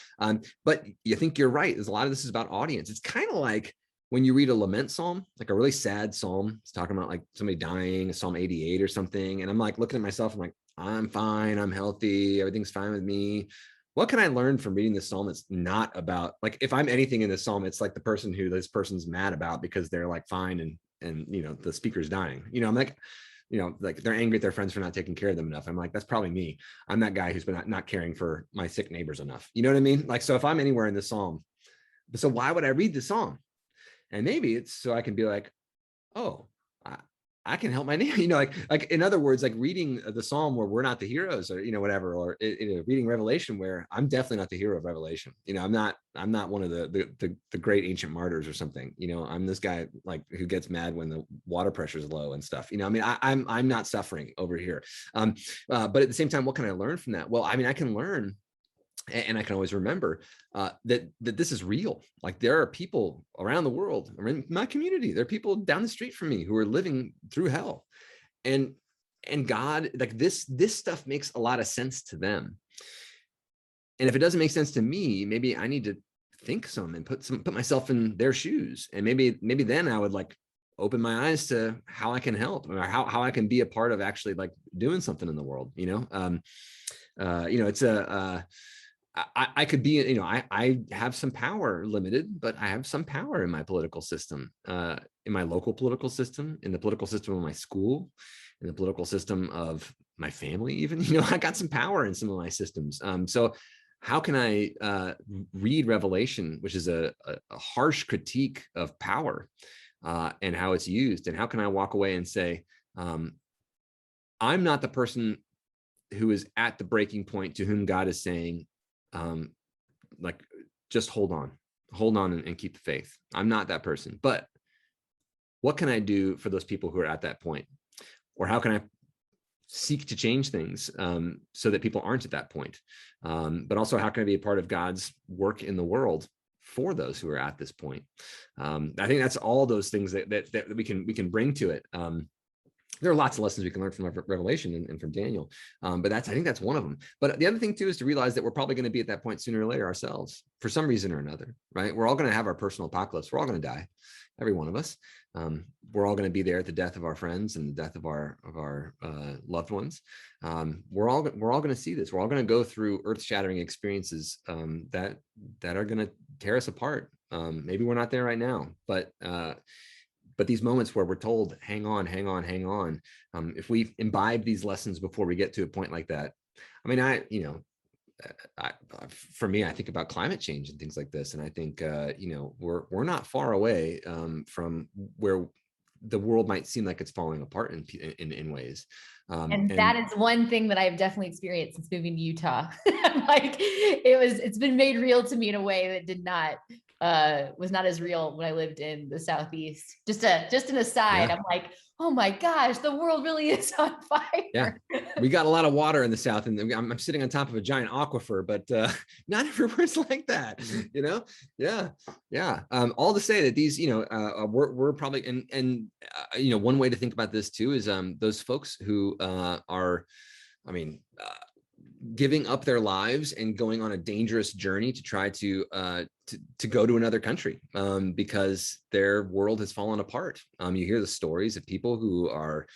But you think you're right. There's a lot of this is about audience. It's kind of like when you read a lament psalm, like a really sad psalm. It's talking about like somebody dying, a Psalm 88 or something, and I'm like looking at myself. I'm like, I'm fine. I'm healthy. Everything's fine with me. What can I learn from reading this psalm that's not about, like, if I'm anything in this psalm, it's like the person who this person's mad about because they're like fine and the speaker's dying. I'm like, like they're angry at their friends for not taking care of them enough. I'm like, that's probably me. I'm that guy who's been not caring for my sick neighbors enough. You know what I mean? Like, so if I'm anywhere in the psalm, so why would I read the psalm? And maybe it's so I can be like, oh, I can help my neighbor, like in other words, like reading the Psalm where we're not the heroes, or whatever, or reading Revelation where I'm definitely not the hero of Revelation. I'm not one of the great ancient martyrs or something. I'm this guy like who gets mad when the water pressure is low and stuff. I'm not suffering over here. But at the same time, what can I learn from that? Well, I can learn And I can always remember that this is real. Like there are people around the world, or in my community, there are people down the street from me who are living through hell. And God, like this stuff makes a lot of sense to them. And if it doesn't make sense to me, maybe I need to think some and put myself in their shoes. And maybe then I would like open my eyes to how I can help, or how I can be a part of actually like doing something in the world. It's I could be, I have some power, limited, but I have some power in my political system, in my local political system, in the political system of my school, in the political system of my family, even, I got some power in some of my systems. So how can I read Revelation, which is a harsh critique of power and how it's used? And how can I walk away and say, I'm not the person who is at the breaking point to whom God is saying, like, just hold on and keep the faith. I'm not that person, but what can I do for those people who are at that point? Or how can I seek to change things so that people aren't at that point? But also, how can I be a part of God's work in the world for those who are at this point? I think that's all those things that we can bring to it. There are lots of lessons we can learn from Revelation and from Daniel, but I think that's one of them. But the other thing too is to realize that we're probably going to be at that point sooner or later ourselves, for some reason or another, right? We're all going to have our personal apocalypse. We're all going to die, every one of us. We're all going to be there at the death of our friends and the death of our loved ones. We're all going to see this. We're all going to go through earth-shattering experiences that are going to tear us apart. Maybe we're not there right now, but these moments where we're told, hang on. If we imbibe these lessons before we get to a point like that, I mean, for me, I think about climate change and things like this. And I think, we're not far away from where the world might seem like it's falling apart in ways. And that is one thing that I've definitely experienced since moving to Utah. Like it's been made real to me in a way that was not as real when I lived in the Southeast. Just an aside, yeah. I'm like, oh my gosh, the world really is on fire. Yeah, we got a lot of water in the South, and I'm sitting on top of a giant aquifer, but not everywhere's like that, Yeah. All to say that these, we're probably, and one way to think about this too is those folks who are, giving up their lives and going on a dangerous journey to try to go to another country because their world has fallen apart. You hear the stories of people who are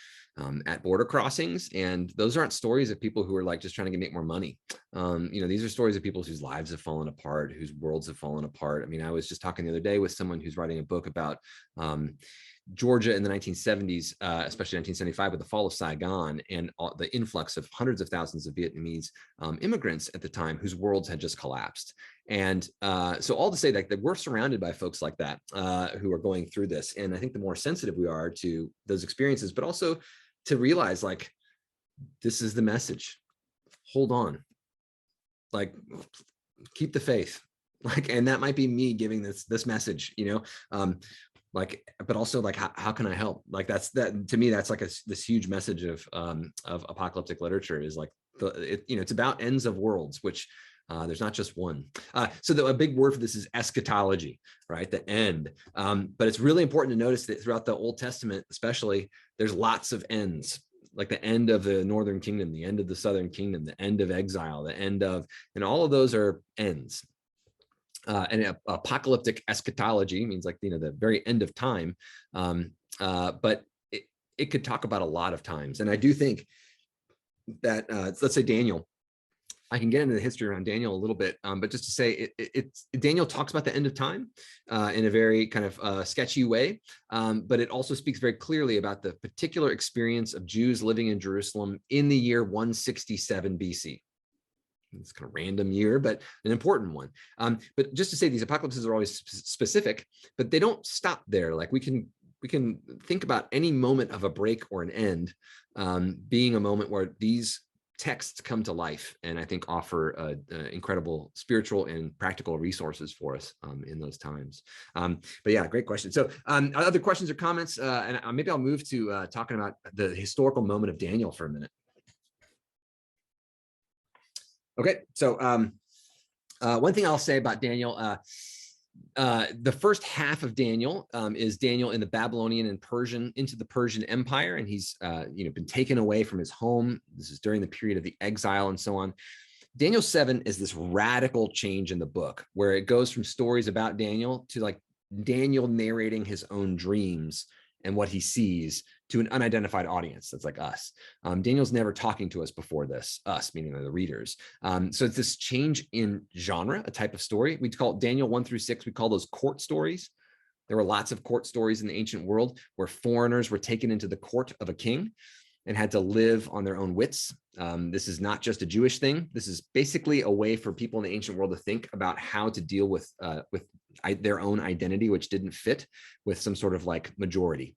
at border crossings, and those aren't stories of people who are like just trying to make more money. These are stories of people whose lives have fallen apart, whose worlds have fallen apart. I was just talking the other day with someone who's writing a book about Georgia in the 1970s, especially 1975 with the fall of Saigon and the influx of hundreds of thousands of Vietnamese immigrants at the time whose worlds had just collapsed. And so all to say that we're surrounded by folks like that who are going through this. And I think the more sensitive we are to those experiences, but also to realize like, this is the message, hold on, like keep the faith, like, and that might be me giving this message, but also like, how can I help? Like that to me, that's like this huge message of apocalyptic literature is like, it's about ends of worlds, which there's not just one. So a big word for this is eschatology, right? The end. But it's really important to notice that throughout the Old Testament, especially, there's lots of ends, like the end of the Northern Kingdom, the end of the Southern Kingdom, the end of exile, the end of, and all of those are ends. And apocalyptic eschatology means like, the very end of time. But it could talk about a lot of times. And I do think that, let's say Daniel, I can get into the history around Daniel a little bit, but just to say Daniel talks about the end of time in a very kind of sketchy way, but it also speaks very clearly about the particular experience of Jews living in Jerusalem in the year 167 BC. It's kind of a random year, but an important one. But just to say, these apocalypses are always specific, but they don't stop there. Like we can think about any moment of a break or an end being a moment where these texts come to life, and I think offer incredible spiritual and practical resources for us in those times. But yeah, great question. So other questions or comments? And maybe I'll move to talking about the historical moment of Daniel for a minute. Okay, so One thing I'll say about Daniel, the first half of Daniel is Daniel in the Babylonian and Persian, into the Persian Empire, and he's been taken away from his home. This is during the period of the exile and so on. Daniel 7 is this radical change in the book where it goes from stories about Daniel to like Daniel narrating his own dreams and what he sees to an unidentified audience that's like us. Daniel's never talking to us before this, us meaning the readers. So it's this change in genre, a type of story. We call it Daniel 1 through 6. We call those court stories. There were lots of court stories in the ancient world where foreigners were taken into the court of a king and had to live on their own wits. This is not just a Jewish thing. This is basically a way for people in the ancient world to think about how to deal with their own identity, which didn't fit with some sort of like majority.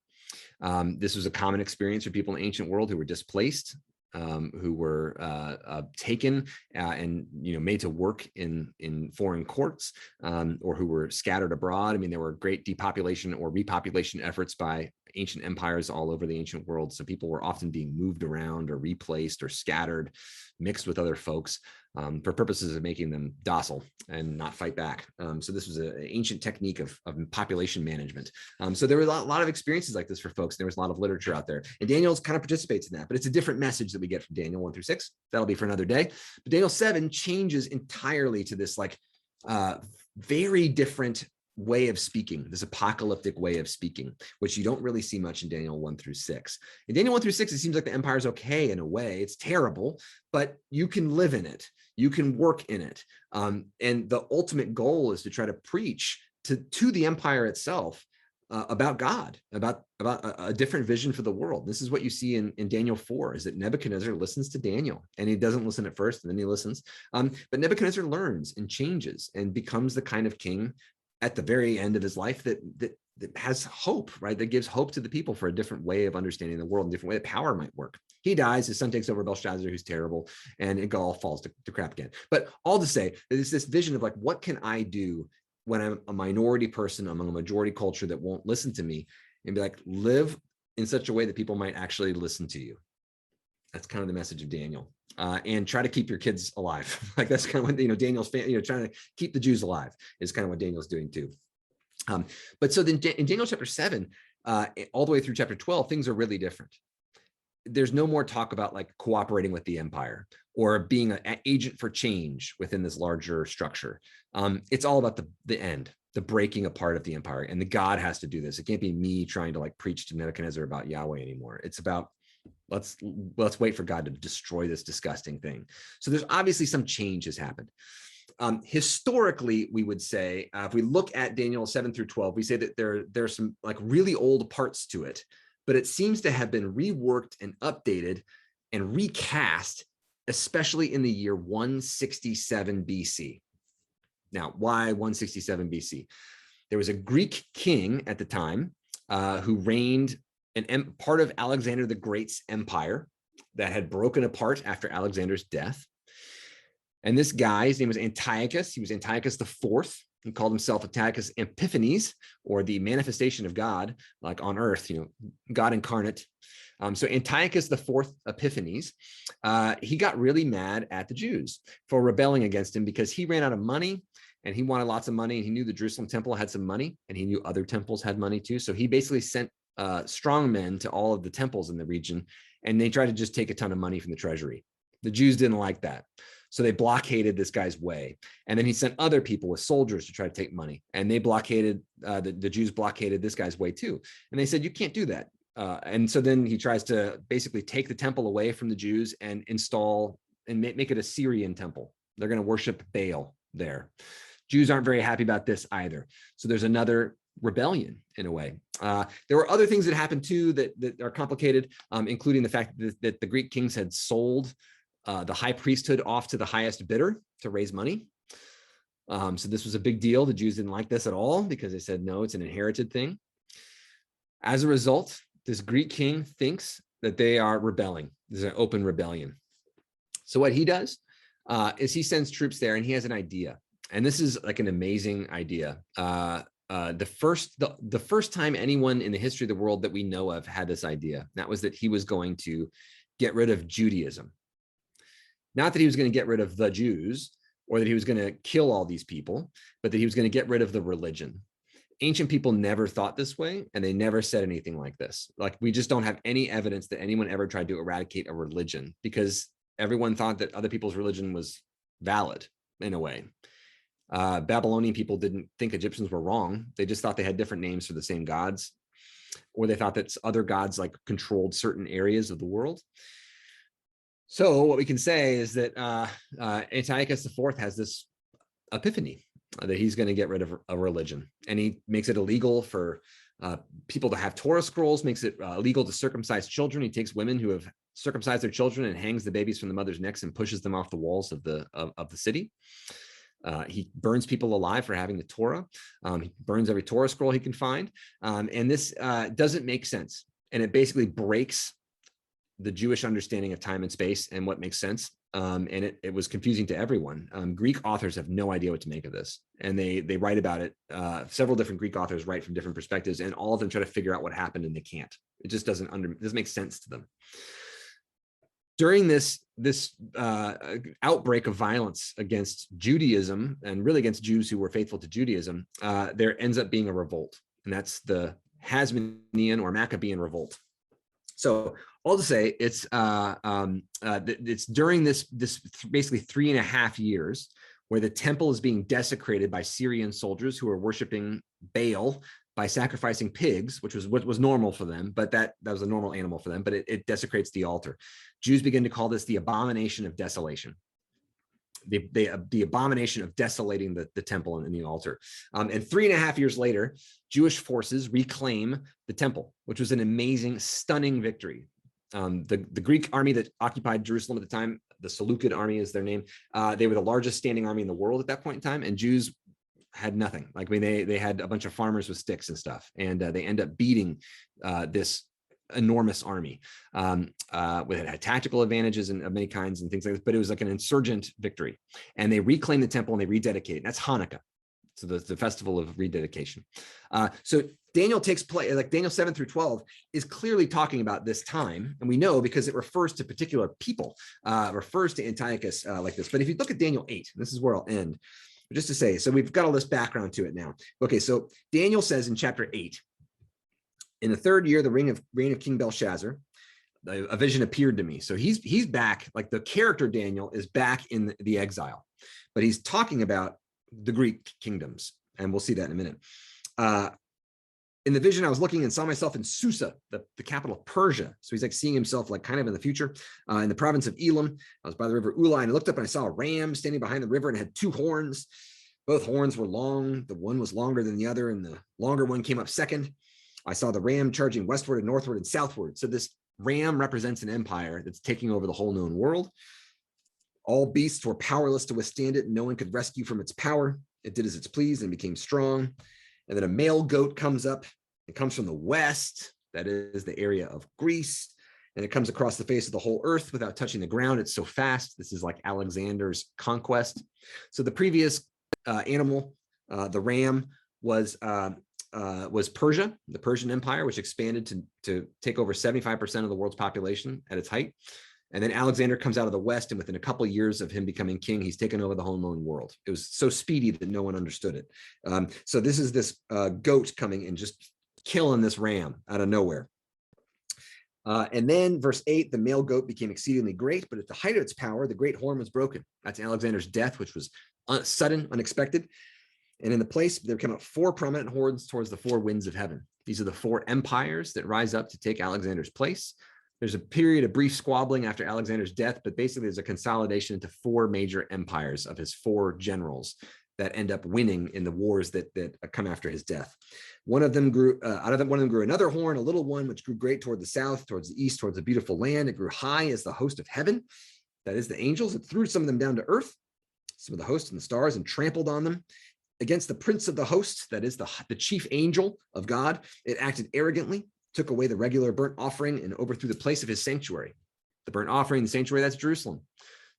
This was a common experience for people in the ancient world who were displaced, who were taken and made to work in foreign courts, or who were scattered abroad. I mean, there were great depopulation or repopulation efforts by ancient empires all over the ancient world. So people were often being moved around or replaced or scattered, mixed with other folks for purposes of making them docile and not fight back. So this was an ancient technique of population management. So there were a lot of experiences like this for folks. There was a lot of literature out there, and Daniel kind of participates in that, but it's a different message that we get from Daniel 1 through 6. That'll be for another day. But Daniel 7 changes entirely to this like very different way of speaking, this apocalyptic way of speaking, which you don't really see much in Daniel 1 through 6. In Daniel 1 through 6, it seems like the empire is okay in a way. It's terrible, but you can live in it. You can work in it. And the ultimate goal is to try to preach to the empire itself about God, about a different vision for the world. This is what you see in Daniel 4, is that Nebuchadnezzar listens to Daniel, and he doesn't listen at first, and then he listens. But Nebuchadnezzar learns and changes and becomes the kind of king at the very end of his life that has hope, right? That gives hope to the people for a different way of understanding the world, and a different way that power might work. He dies, his son takes over Belshazzar, who's terrible, and it all falls to crap again. But all to say, there's this vision of like, what can I do when I'm a minority person among a majority culture that won't listen to me, and be like, live in such a way that people might actually listen to you. That's kind of the message of Daniel. And try to keep your kids alive. Like that's kind of what, Daniel's, trying to keep the Jews alive is kind of what Daniel's doing too. But so then in Daniel chapter 7, all the way through chapter 12, things are really different. There's no more talk about like cooperating with the empire or being an agent for change within this larger structure. It's all about the end, the breaking apart of the empire, and the God has to do this. It can't be me trying to like preach to Nebuchadnezzar about Yahweh anymore. It's about let's wait for God to destroy this disgusting thing. So there's obviously some change has happened. Historically, we would say, if we look at Daniel 7 through 12, we say that there's some like really old parts to it, but it seems to have been reworked and updated and recast, especially in the year 167 BC. Now, why 167 BC? There was a Greek king at the time who reigned part of Alexander the Great's empire that had broken apart after Alexander's death. And this guy, his name was Antiochus. He was Antiochus IV. He called himself Antiochus Epiphanes, or the manifestation of God, like on earth, God incarnate. So Antiochus IV Epiphanes, he got really mad at the Jews for rebelling against him because he ran out of money and he wanted lots of money, and he knew the Jerusalem temple had some money, and he knew other temples had money too. So he basically sent strong men to all of the temples in the region, and they tried to just take a ton of money from the treasury. The Jews didn't like that. So they blockaded this guy's way. And then he sent other people with soldiers to try to take money. And they blockaded, the Jews blockaded this guy's way too. And they said, you can't do that. And so then he tries to basically take the temple away from the Jews and install and make it a Syrian temple. They're going to worship Baal there. Jews aren't very happy about this either. So there's another rebellion in a way. There were other things that happened too that are complicated, including the fact that the Greek kings had sold the high priesthood off to the highest bidder to raise money. So this was a big deal. The Jews didn't like this at all because they said, no, it's an inherited thing. As a result, this Greek king thinks that they are rebelling. There's an open rebellion. So what he does is he sends troops there, and he has an idea. And this is like an amazing idea. The first time anyone in the history of the world that we know of had this idea, that was that he was going to get rid of Judaism. Not that he was going to get rid of the Jews, or that he was going to kill all these people, but that he was going to get rid of the religion. Ancient people never thought this way, and they never said anything like this. Like, we just don't have any evidence that anyone ever tried to eradicate a religion, because everyone thought that other people's religion was valid in a way. Babylonian people didn't think Egyptians were wrong. They just thought they had different names for the same gods, or they thought that other gods like controlled certain areas of the world. So what we can say is that Antiochus IV has this epiphany that he's going to get rid of a religion, and he makes it illegal for people to have Torah scrolls, makes it illegal to circumcise children. He takes women who have circumcised their children and hangs the babies from the mother's necks and pushes them off the walls of the city. He burns people alive for having the Torah. He burns every Torah scroll he can find. And this doesn't make sense. And it basically breaks the Jewish understanding of time and space and what makes sense. And it was confusing to everyone. Greek authors have no idea what to make of this. And they write about it. Several different Greek authors write from different perspectives, and all of them try to figure out what happened, and they can't. It just doesn't make sense to them. During this outbreak of violence against Judaism, and really against Jews who were faithful to Judaism, there ends up being a revolt, and that's the Hasmonean or Maccabean revolt. So all to say, it's during this basically 3.5 years where the temple is being desecrated by Syrian soldiers who are worshiping Baal by sacrificing pigs, which was what was normal for them, but that was a normal animal for them, but it desecrates the altar. Jews begin to call this the Abomination of Desolation. The abomination of desolating the temple and the altar. And 3.5 years later, Jewish forces reclaim the temple, which was an amazing, stunning victory. The Greek army that occupied Jerusalem at the time, the Seleucid army is their name, they were the largest standing army in the world at that point in time, and Jews had nothing. Like, I mean, they had a bunch of farmers with sticks and stuff, and they end up beating this enormous army. It had tactical advantages of many kinds and things like this, but it was like an insurgent victory. And they reclaim the temple and they rededicate it. That's Hanukkah. So the Festival of Rededication. So Daniel takes place, like Daniel 7 through 12 is clearly talking about this time. And we know because it refers to particular people, refers to Antiochus like this. But if you look at Daniel 8, this is where I'll end, just to say, so we've got all this background to it now. Okay, so Daniel says in chapter 8, in the 3rd year, the reign of King Belshazzar, a vision appeared to me. So he's back, like the character Daniel is back in the exile, but he's talking about the Greek kingdoms, and we'll see that in a minute. In the vision, I was looking and saw myself in Susa, the capital of Persia. So he's like seeing himself like kind of in the future. In the province of Elam, I was by the river Ulai, and I looked up and I saw a ram standing behind the river and had 2 horns. Both horns were long. The one was longer than the other, and the longer one came up second. I saw the ram charging westward and northward and southward. So this ram represents an empire that's taking over the whole known world. All beasts were powerless to withstand it, and no one could rescue from its power. It did as it pleased and became strong. And then a male goat comes up. It comes from the west. That is the area of Greece. And it comes across the face of the whole earth without touching the ground. It's so fast. This is like Alexander's conquest. So the previous animal, the ram, was Persia, the Persian Empire, which expanded to take over 75% of the world's population at its height. And then Alexander comes out of the west, and within a couple of years of him becoming king, he's taken over the whole known world. It was so speedy that no one understood it. So this is this goat coming and just killing this ram out of nowhere. And then verse 8, the male goat became exceedingly great, but at the height of its power, the great horn was broken. That's Alexander's death, which was sudden, unexpected. And in the place, there came up 4 prominent horns towards the 4 winds of heaven. These are the 4 empires that rise up to take Alexander's place. There's a period of brief squabbling after Alexander's death, but basically there's a consolidation into 4 major empires of his 4 generals that end up winning in the wars that come after his death. One of them grew, another horn, a little one, which grew great toward the south, towards the east, towards a beautiful land. It grew high as the host of heaven. That is the angels. It threw some of them down to earth, some of the hosts and the stars, and trampled on them. Against the prince of the hosts, that is the chief angel of God, it acted arrogantly, took away the regular burnt offering, and overthrew the place of his sanctuary. The burnt offering, the sanctuary, that's Jerusalem.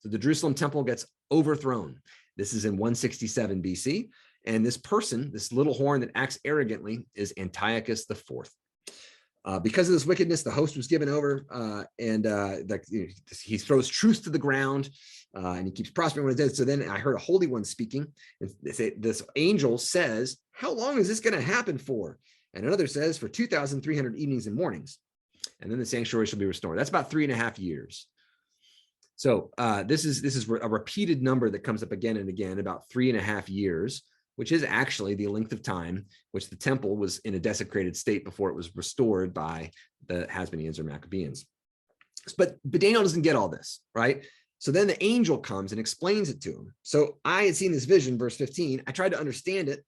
So the Jerusalem temple gets overthrown. This is in 167 BC. And this person, this little horn that acts arrogantly, is Antiochus IV. Because of this wickedness, the host was given over, he throws truth to the ground, and he keeps prospering when it does. So then I heard a holy one speaking, and they say, this angel says, how long is this going to happen for? And another says, for 2,300 evenings and mornings. And then the sanctuary shall be restored. That's about 3.5 years. So this is a repeated number that comes up again and again, about 3.5 years, which is actually the length of time which the temple was in a desecrated state before it was restored by the Hasmoneans or Maccabeans. But Daniel doesn't get all this, right? So then the angel comes and explains it to him. So I had seen this vision, verse 15. I tried to understand it,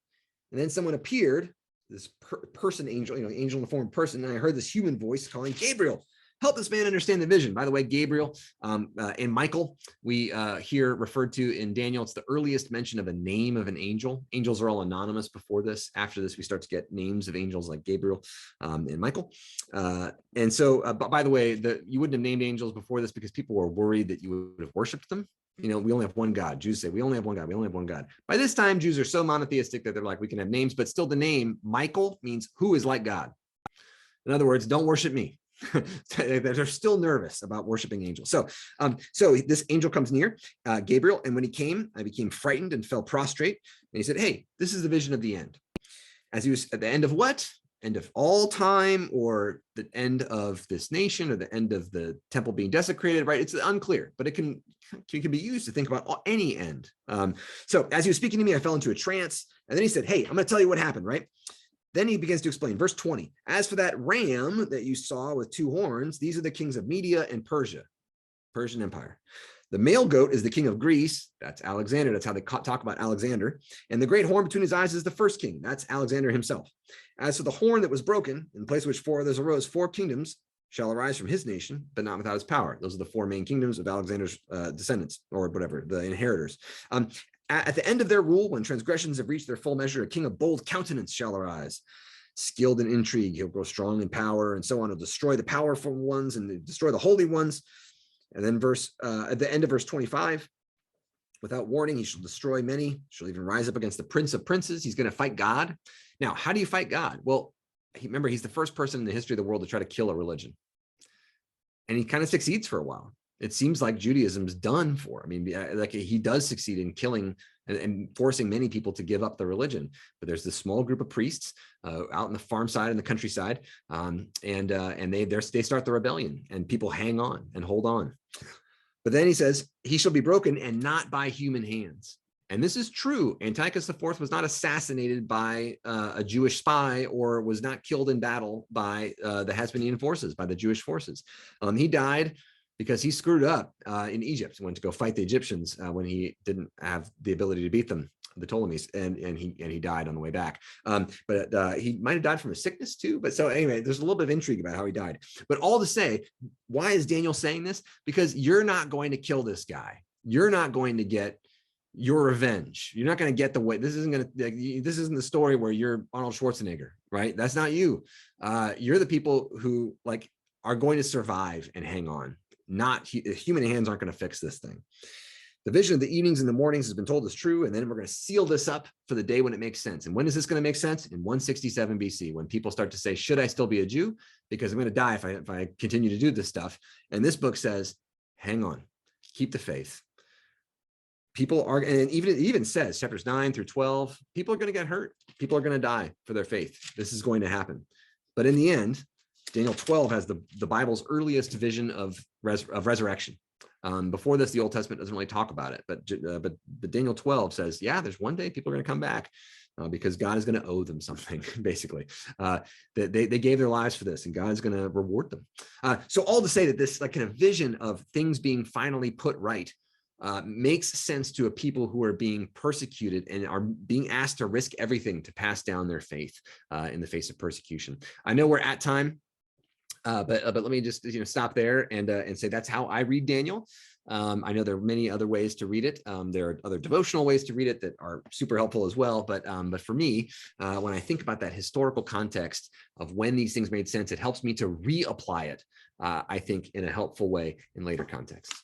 and then someone appeared, this person angel, angel in the form of person, and I heard this human voice calling, Gabriel, help this man understand the vision. By the way, Gabriel and Michael, we here referred to in Daniel, it's the earliest mention of a name of an angel. Angels are all anonymous before this. After this, we start to get names of angels like Gabriel and Michael. And so, by the way, you wouldn't have named angels before this because people were worried that you would have worshipped them. We only have one God. Jews say, we only have one God. We only have one God. By this time, Jews are so monotheistic that they're like, we can have names, but still the name Michael means who is like God. In other words, don't worship me. They're still nervous about worshiping angels. So this angel comes near, Gabriel, and when he came, I became frightened and fell prostrate. And he said, hey, this is the vision of the end. As he was at the end of what? End of all time, or the end of this nation, or the end of the temple being desecrated, right? It's unclear, but it can be used to think about any end. So as he was speaking to me, I fell into a trance, and then he said, hey, I'm going to tell you what happened, right? Then he begins to explain, verse 20, as for that ram that you saw with 2 horns, these are the kings of Media and Persia, Persian Empire. The male goat is the king of Greece. That's Alexander. That's how they talk about Alexander. And the great horn between his eyes is the first king. That's Alexander himself. As for the horn that was broken, in the place which 4 others arose, 4 kingdoms shall arise from his nation, but not without his power. Those are the 4 main kingdoms of Alexander's descendants, or whatever, the inheritors. At the end of their rule, when transgressions have reached their full measure, a king of bold countenance shall arise. Skilled in intrigue, he'll grow strong in power, and so on. He'll destroy the powerful ones and destroy the holy ones. And then at the end of verse 25, without warning, he shall destroy many, shall even rise up against the prince of princes. He's going to fight God. Now, how do you fight God? Well, remember, he's the first person in the history of the world to try to kill a religion. And he kind of succeeds for a while. It seems like Judaism's done for. I mean, like he does succeed in killing and forcing many people to give up the religion. But there's this small group of priests out in the farm side and the countryside, and they start the rebellion, and people hang on and hold on. But then he says, he shall be broken and not by human hands. And this is true. Antiochus IV was not assassinated by a Jewish spy, or was not killed in battle by the Hasmonean forces, by the Jewish forces. He died because he screwed up in Egypt, went to go fight the Egyptians when he didn't have the ability to beat them, the Ptolemies, and he died on the way back. But he might have died from a sickness too. But so anyway, there's a little bit of intrigue about how he died. But all to say, why is Daniel saying this? Because you're not going to kill this guy. You're not going to get your revenge. You're not going to get the way. This isn't the story where you're Arnold Schwarzenegger, right? That's not you. You're the people who are going to survive and hang on. Not human hands aren't going to fix this thing. The vision of the evenings and the mornings has been told is true, and then we're going to seal this up for the day when it makes sense. And when is this going to make sense? In 167 BC, when people start to say, should I still be a Jew? Because I'm going to die if I continue to do this stuff. And this book says, hang on, keep the faith. People are, and it even says, chapters 9 through 12, people are going to get hurt. People are going to die for their faith. This is going to happen. But in the end, Daniel 12 has the Bible's earliest vision of resurrection. Before this, the Old Testament doesn't really talk about it, but Daniel 12 says, yeah, there's one day people are going to come back because God is going to owe them something, basically. They gave their lives for this, and God is going to reward them. So all to say that this kind of vision of things being finally put right makes sense to a people who are being persecuted and are being asked to risk everything to pass down their faith in the face of persecution. I know we're at time. But let me just stop there and say that's how I read Daniel. I know there are many other ways to read it. There are other devotional ways to read it that are super helpful as well. But for me, when I think about that historical context of when these things made sense, it helps me to reapply it, I think, in a helpful way in later contexts.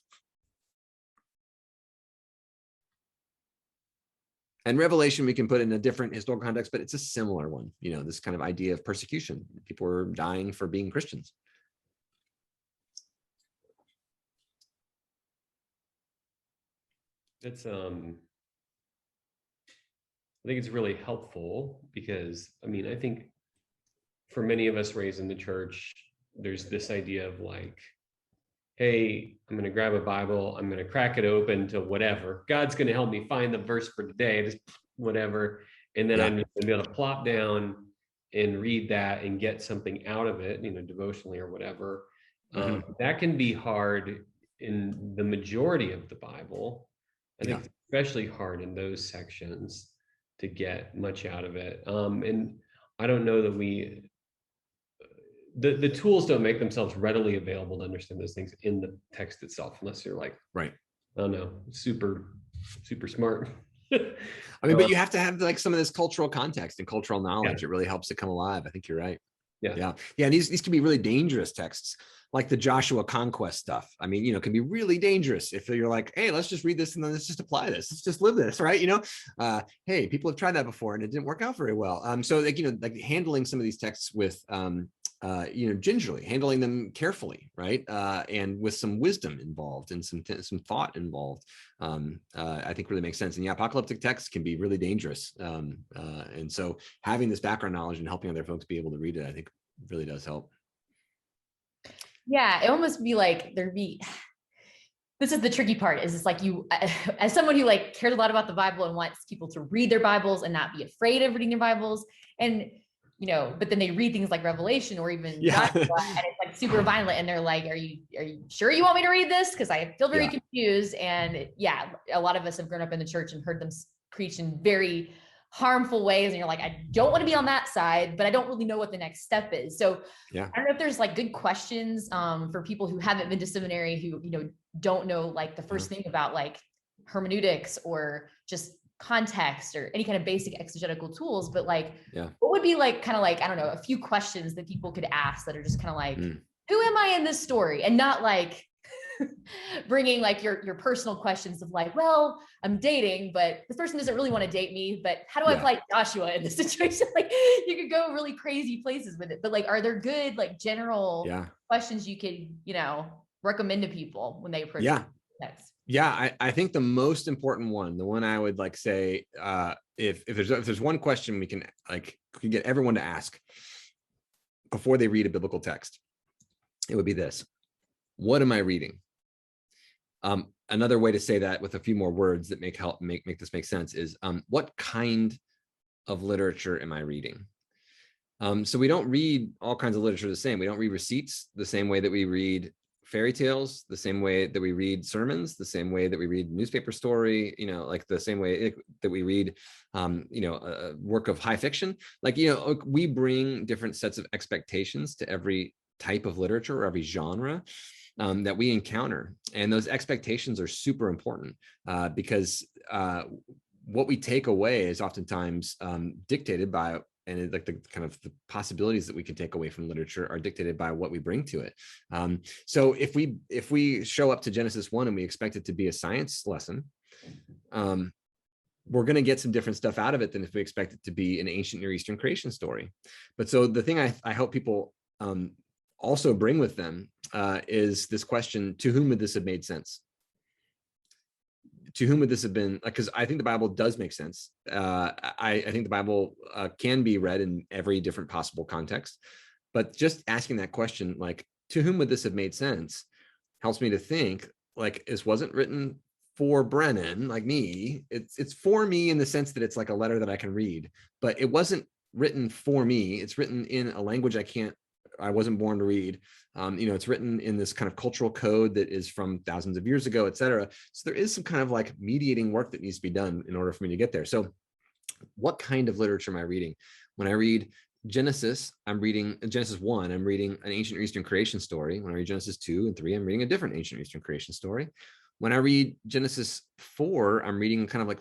And Revelation we can put in a different historical context, but it's a similar one. You know, this kind of idea of persecution. People are dying for being Christians. It's I think it's really helpful because I mean, I think for many of us raised in the church, there's this idea of like, hey, I'm going to grab a Bible, I'm going to crack it open to whatever. God's going to help me find the verse for today, just whatever. And then I'm going to be able to plop down and read that and get something out of it, you know, devotionally or whatever. That can be hard in the majority of the Bible. I think it's especially hard in those sections to get much out of it. And I don't know that the tools don't make themselves readily available to understand those things in the text itself, unless you're like, I don't know, super smart. I mean, but you have to have like some of this cultural context and cultural knowledge. It really helps it come alive. I think you're right. Yeah. These can be really dangerous texts, like the Joshua conquest stuff. I mean, you know, can be really dangerous if you're like, hey, let's just read this and then let's just apply this. Let's just live this, right? You know, hey, people have tried that before and it didn't work out very well. So like, you know, like handling some of these texts with, you know, gingerly, handling them carefully, right? And with some wisdom involved and some thought involved, I think really makes sense. And apocalyptic texts can be really dangerous. And so having this background knowledge and helping other folks be able to read it, I think really does help. Yeah, it almost be like this is the tricky part, is it's like you, as someone who like cares a lot about the Bible and wants people to read their Bibles and not be afraid of reading their Bibles, and you know, but then they read things like Revelation or even Joshua, and it's like super violent, and they're like, are you sure you want me to read this? Because I feel very confused. And a lot of us have grown up in the church and heard them preach in very harmful ways, and you're like, I don't want to be on that side, but I don't really know what the next step is. So I don't know if there's like good questions for people who haven't been to seminary, who, you know, don't know like the first thing about like hermeneutics or just context or any kind of basic exegetical tools, but like what would be like kind of like, I don't know, a few questions that people could ask that are just kind of like, who am I in this story? And not like bringing like your personal questions of like, well, I'm dating, but this person doesn't really want to date me, but how do I play Joshua in this situation? Like you could go really crazy places with it, but like, are there good like general questions you could, you know, recommend to people when they approach text? I think the most important one, the one I would like say, if there's one question we can get everyone to ask before they read a biblical text, it would be this: what am I reading? Another way to say that with a few more words that make this make sense is, what kind of literature am I reading? So we don't read all kinds of literature the same. We don't read receipts the same way that we read fairy tales, the same way that we read sermons, the same way that we read newspaper story, you know, like the same way that we read, you know, a work of high fiction. Like, you know, we bring different sets of expectations to every type of literature or every genre that we encounter. And those expectations are super important because what we take away is oftentimes dictated by, and like the kind of the possibilities that we can take away from literature are dictated by what we bring to it. So if we show up to Genesis 1 and we expect it to be a science lesson, we're going to get some different stuff out of it than if we expect it to be an ancient Near Eastern creation story. But so the thing I hope people also bring with them is this question: to whom would this have made sense? To whom would this have been? Because I think the Bible does make sense. I think the Bible can be read in every different possible context, but just asking that question, like, to whom would this have made sense, helps me to think, like, this wasn't written for Brennan, like me. It's for me in the sense that it's like a letter that I can read, but it wasn't written for me. It's written in a language I wasn't born to read. You know, it's written in this kind of cultural code that is from thousands of years ago, et cetera. So there is some kind of like mediating work that needs to be done in order for me to get there. So what kind of literature am I reading? When I read Genesis, I'm reading Genesis 1, I'm reading an ancient Eastern creation story. When I read Genesis 2 and 3, I'm reading a different ancient Eastern creation story. When I read Genesis 4, I'm reading kind of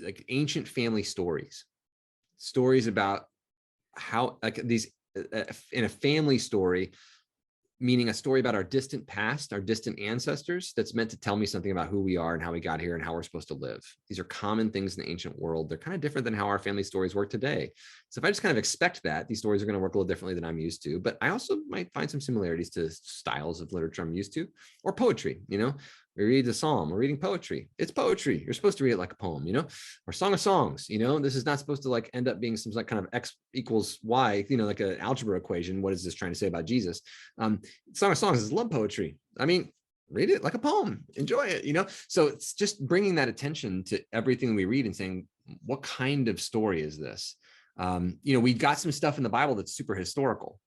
like ancient family stories about how, like, these in a family story, meaning a story about our distant past, our distant ancestors, that's meant to tell me something about who we are and how we got here and how we're supposed to live. These are common things in the ancient world. They're kind of different than how our family stories work today. So if I just kind of expect that, these stories are going to work a little differently than I'm used to, but I also might find some similarities to styles of literature I'm used to, or poetry. We read the psalm, we're reading poetry. It's poetry. You're supposed to read it like a poem, or Song of Songs. This is not supposed to like end up being some like kind of X equals Y, like an algebra equation. What is this trying to say about Jesus? Song of Songs is love poetry. I mean, read it like a poem, enjoy it, So it's just bringing that attention to everything we read and saying, what kind of story is this? We got some stuff in the Bible that's super historical.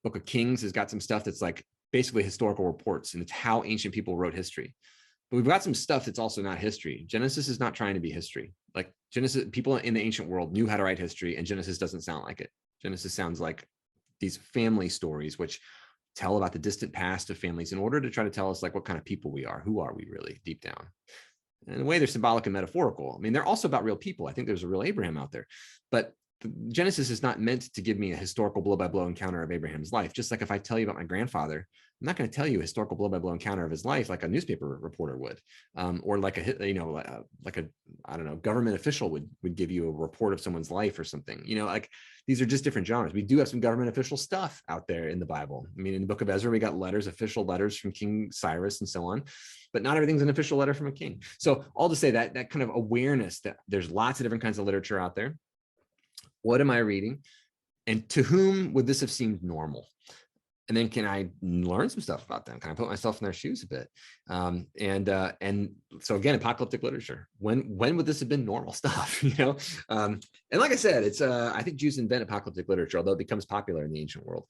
Book of Kings has got some stuff that's like basically historical reports, and it's how ancient people wrote history. But we've got some stuff that's also not history. Genesis is not trying to be history. Like Genesis, people in the ancient world knew how to write history, and Genesis doesn't sound like it. Genesis sounds like these family stories, which tell about the distant past of families in order to try to tell us like what kind of people we are. Who are we really deep down? And in a way, they're symbolic and metaphorical. I mean, they're also about real people. I think there's a real Abraham out there, but Genesis is not meant to give me a historical blow-by-blow encounter of Abraham's life. Just like if I tell you about my grandfather, I'm not going to tell you a historical blow-by-blow encounter of his life like a newspaper reporter would, or like like a I don't know, government official would give you a report of someone's life or something. Like these are just different genres. We do have some government official stuff out there in the Bible. I mean, in the book of Ezra, we got letters, official letters from King Cyrus and so on, but not everything's an official letter from a king. So all to say that kind of awareness that there's lots of different kinds of literature out there. What am I reading? And to whom would this have seemed normal? And then can I learn some stuff about them? Can I put myself in their shoes a bit? And so again, apocalyptic literature. When would this have been normal stuff? And like I said, it's I think Jews invent apocalyptic literature, although it becomes popular in the ancient world.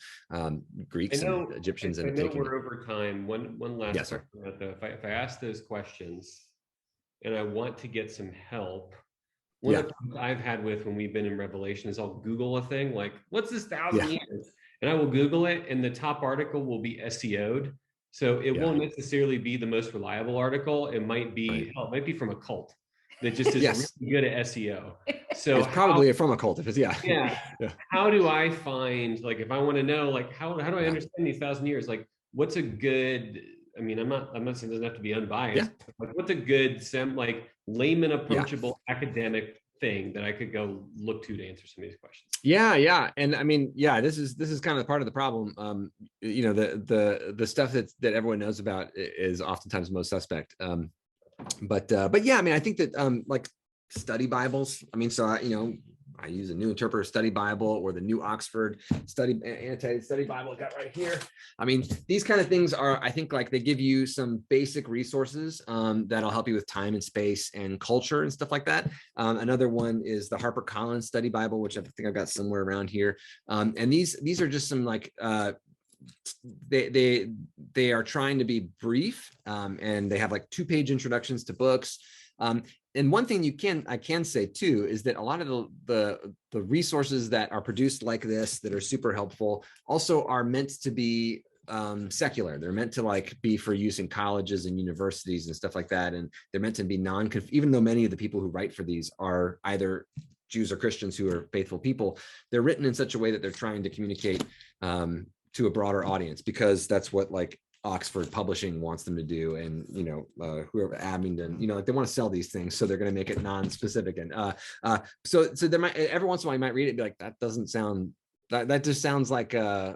Greeks and Egyptians. I know we're over time. One last yes, sir. question. If I ask those questions and I want to get some help, one of the problems I've had with when we've been in Revelation is I'll Google a thing like, what's this 1,000 years? And I will Google it, and the top article will be SEO'd. So it won't necessarily be the most reliable article. It might be, it might be from a cult that just is really good at SEO. So it's probably from a cult. If it's How do I find, like, if I want to know, like, how do I understand these 1,000 years? Like, what's a good, I mean, I'm not saying it doesn't have to be unbiased. Like, what's a good layman approachable academic thing that I could go look to answer some of these questions? And I mean, this is kind of part of the problem. The stuff that everyone knows about is oftentimes most suspect. But I mean, I think that like study Bibles, I mean, so I use a New Interpreter Study Bible or the New Oxford Annotated Study Bible I got right here. I mean, these kind of things are, I think, like they give you some basic resources that'll help you with time and space and culture and stuff like that. Another one is the Harpercollins Study Bible, which I think I've got somewhere around here. And these are just some like they are trying to be brief, and they have like 2-page introductions to books. And one thing I can say too is that a lot of the resources that are produced like this that are super helpful also are meant to be secular. They're meant to like be for use in colleges and universities and stuff like that. And they're meant to be even though many of the people who write for these are either Jews or Christians who are faithful people, they're written in such a way that they're trying to communicate to a broader audience, because that's what like Oxford Publishing wants them to do, and whoever Abingdon, like they want to sell these things, so they're going to make it non-specific. And so there might, every once in a while you might read it and be like, that doesn't sound, that just sounds like I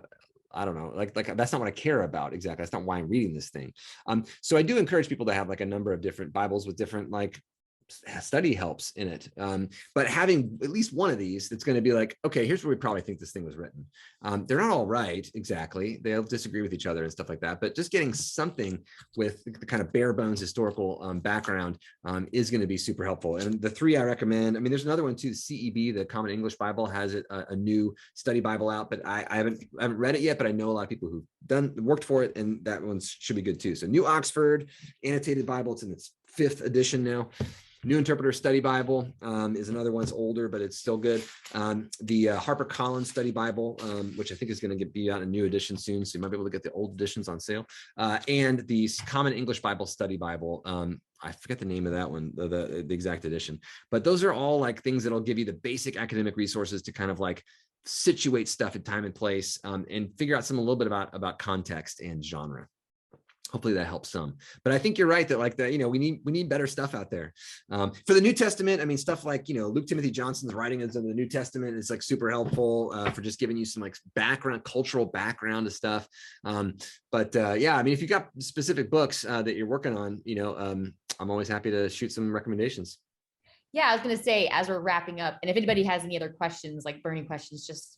don't know, like that's not what I care about exactly. That's not why I'm reading this thing. So I do encourage people to have like a number of different Bibles with different like study helps in it, but having at least one of these that's going to be like, okay, here's where we probably think this thing was written. They're not all right exactly, they'll disagree with each other and stuff like that, but just getting something with the kind of bare bones historical background is going to be super helpful. And the 3 I recommend, I mean, there's another one too, CEB, the Common English Bible, has a new study Bible out, but I haven't read it yet, but I know a lot of people who've worked for it, and that one should be good too. So New Oxford Annotated Bible, it's in its 5th edition now. New Interpreter Study Bible is another one. It's older, but it's still good. The HarperCollins Study Bible, which I think is going to be out in a new edition soon, so you might be able to get the old editions on sale. And the Common English Bible Study Bible. I forget the name of that one, the exact edition. But those are all like things that'll give you the basic academic resources to kind of like situate stuff in time and place, and figure out a little bit about context and genre. Hopefully that helps some, but I think you're right that like that, we need better stuff out there. For the New Testament, I mean, stuff like, Luke Timothy Johnson's writings of the New Testament is like super helpful for just giving you some like cultural background to stuff. Yeah, I mean, if you got specific books that you're working on, I'm always happy to shoot some recommendations. Yeah, I was going to say, as we're wrapping up, and if anybody has any other questions, like burning questions, just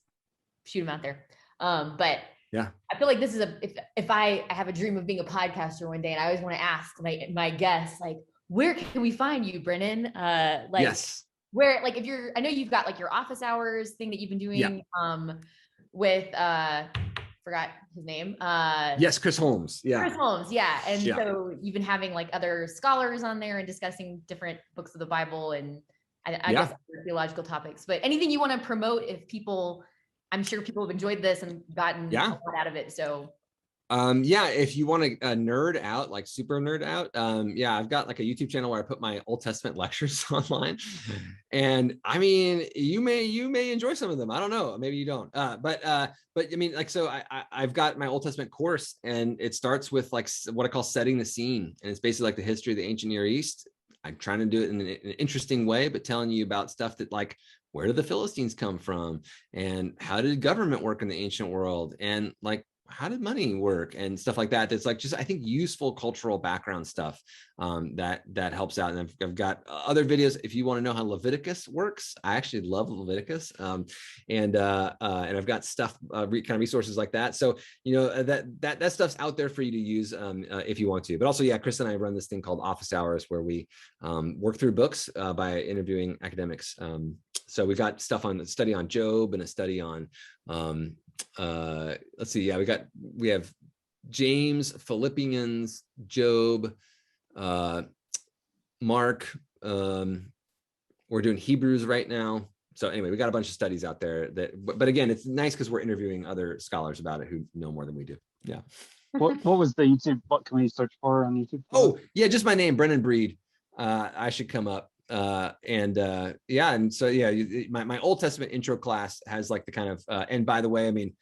shoot them out there. But yeah, I feel like this is if I have a dream of being a podcaster one day, and I always want to ask my guests, like, where can we find you, Brennan? Yes. Where, like, I know you've got like your office hours thing that you've been doing with, forgot his name. Yes, Chris Holmes. Yeah. Chris Holmes. Yeah. And so you've been having like other scholars on there and discussing different books of the Bible and I guess other theological topics, but anything you want to promote I'm sure people have enjoyed this and gotten a lot out of it. So if you want to nerd out, like super nerd out, I've got like a YouTube channel where I put my Old Testament lectures online. And I mean, you may enjoy some of them. I don't know, maybe you don't. But I mean, like, so I've got my Old Testament course, and it starts with like what I call setting the scene. And it's basically like the history of the ancient Near East. I'm trying to do it in an interesting way, but telling you about stuff that like, where did the Philistines come from? And how did government work in the ancient world? And like, how did money work and stuff like that? That's like just, I think, useful cultural background stuff that helps out. And I've got other videos if you want to know how Leviticus works. I actually love Leviticus, and I've got stuff, kind of resources like that. So that stuff's out there for you to use if you want to. But also, Chris and I run this thing called Office Hours, where we work through books by interviewing academics. So we've got stuff on a study on Job and a study on let's see. We have James, Philippians, Job, Mark. We're doing Hebrews right now. So anyway, we got a bunch of studies out there but again, it's nice because we're interviewing other scholars about it who know more than we do. Yeah. What was the YouTube? What can we search for on YouTube? Oh yeah, just my name, Brennan Breed. I should come up. And so my Old Testament intro class has like the kind of and by the way, I mean,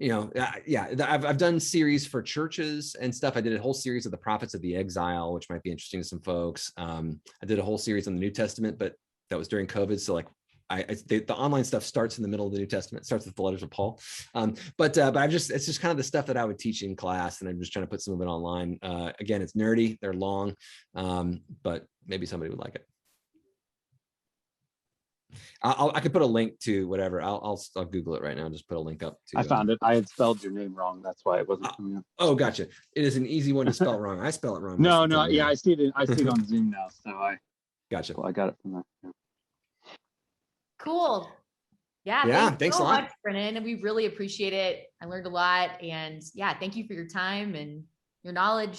I've done series for churches and stuff. I did a whole series of the prophets of the exile, which might be interesting to some folks. I did a whole series on the New Testament, but that was during COVID, so like the online stuff starts in the middle of the New Testament. It starts with the letters of Paul. But it's just kind of the stuff that I would teach in class, and I'm just trying to put some of it online. Again, it's nerdy, they're long, but maybe somebody would like it. I could put a link to whatever. I'll Google it right now. Just put a link up to. I found it. I had spelled your name wrong. That's why it wasn't coming up. Oh, gotcha. It is an easy one to spell wrong. I spell it wrong. No. Yeah, I see it. I see it on Zoom now. So I. Gotcha. Well, I got it from there. Yeah. Cool. Yeah. Yeah. Thanks so a lot, much, Brennan. And we really appreciate it. I learned a lot. And thank you for your time and your knowledge.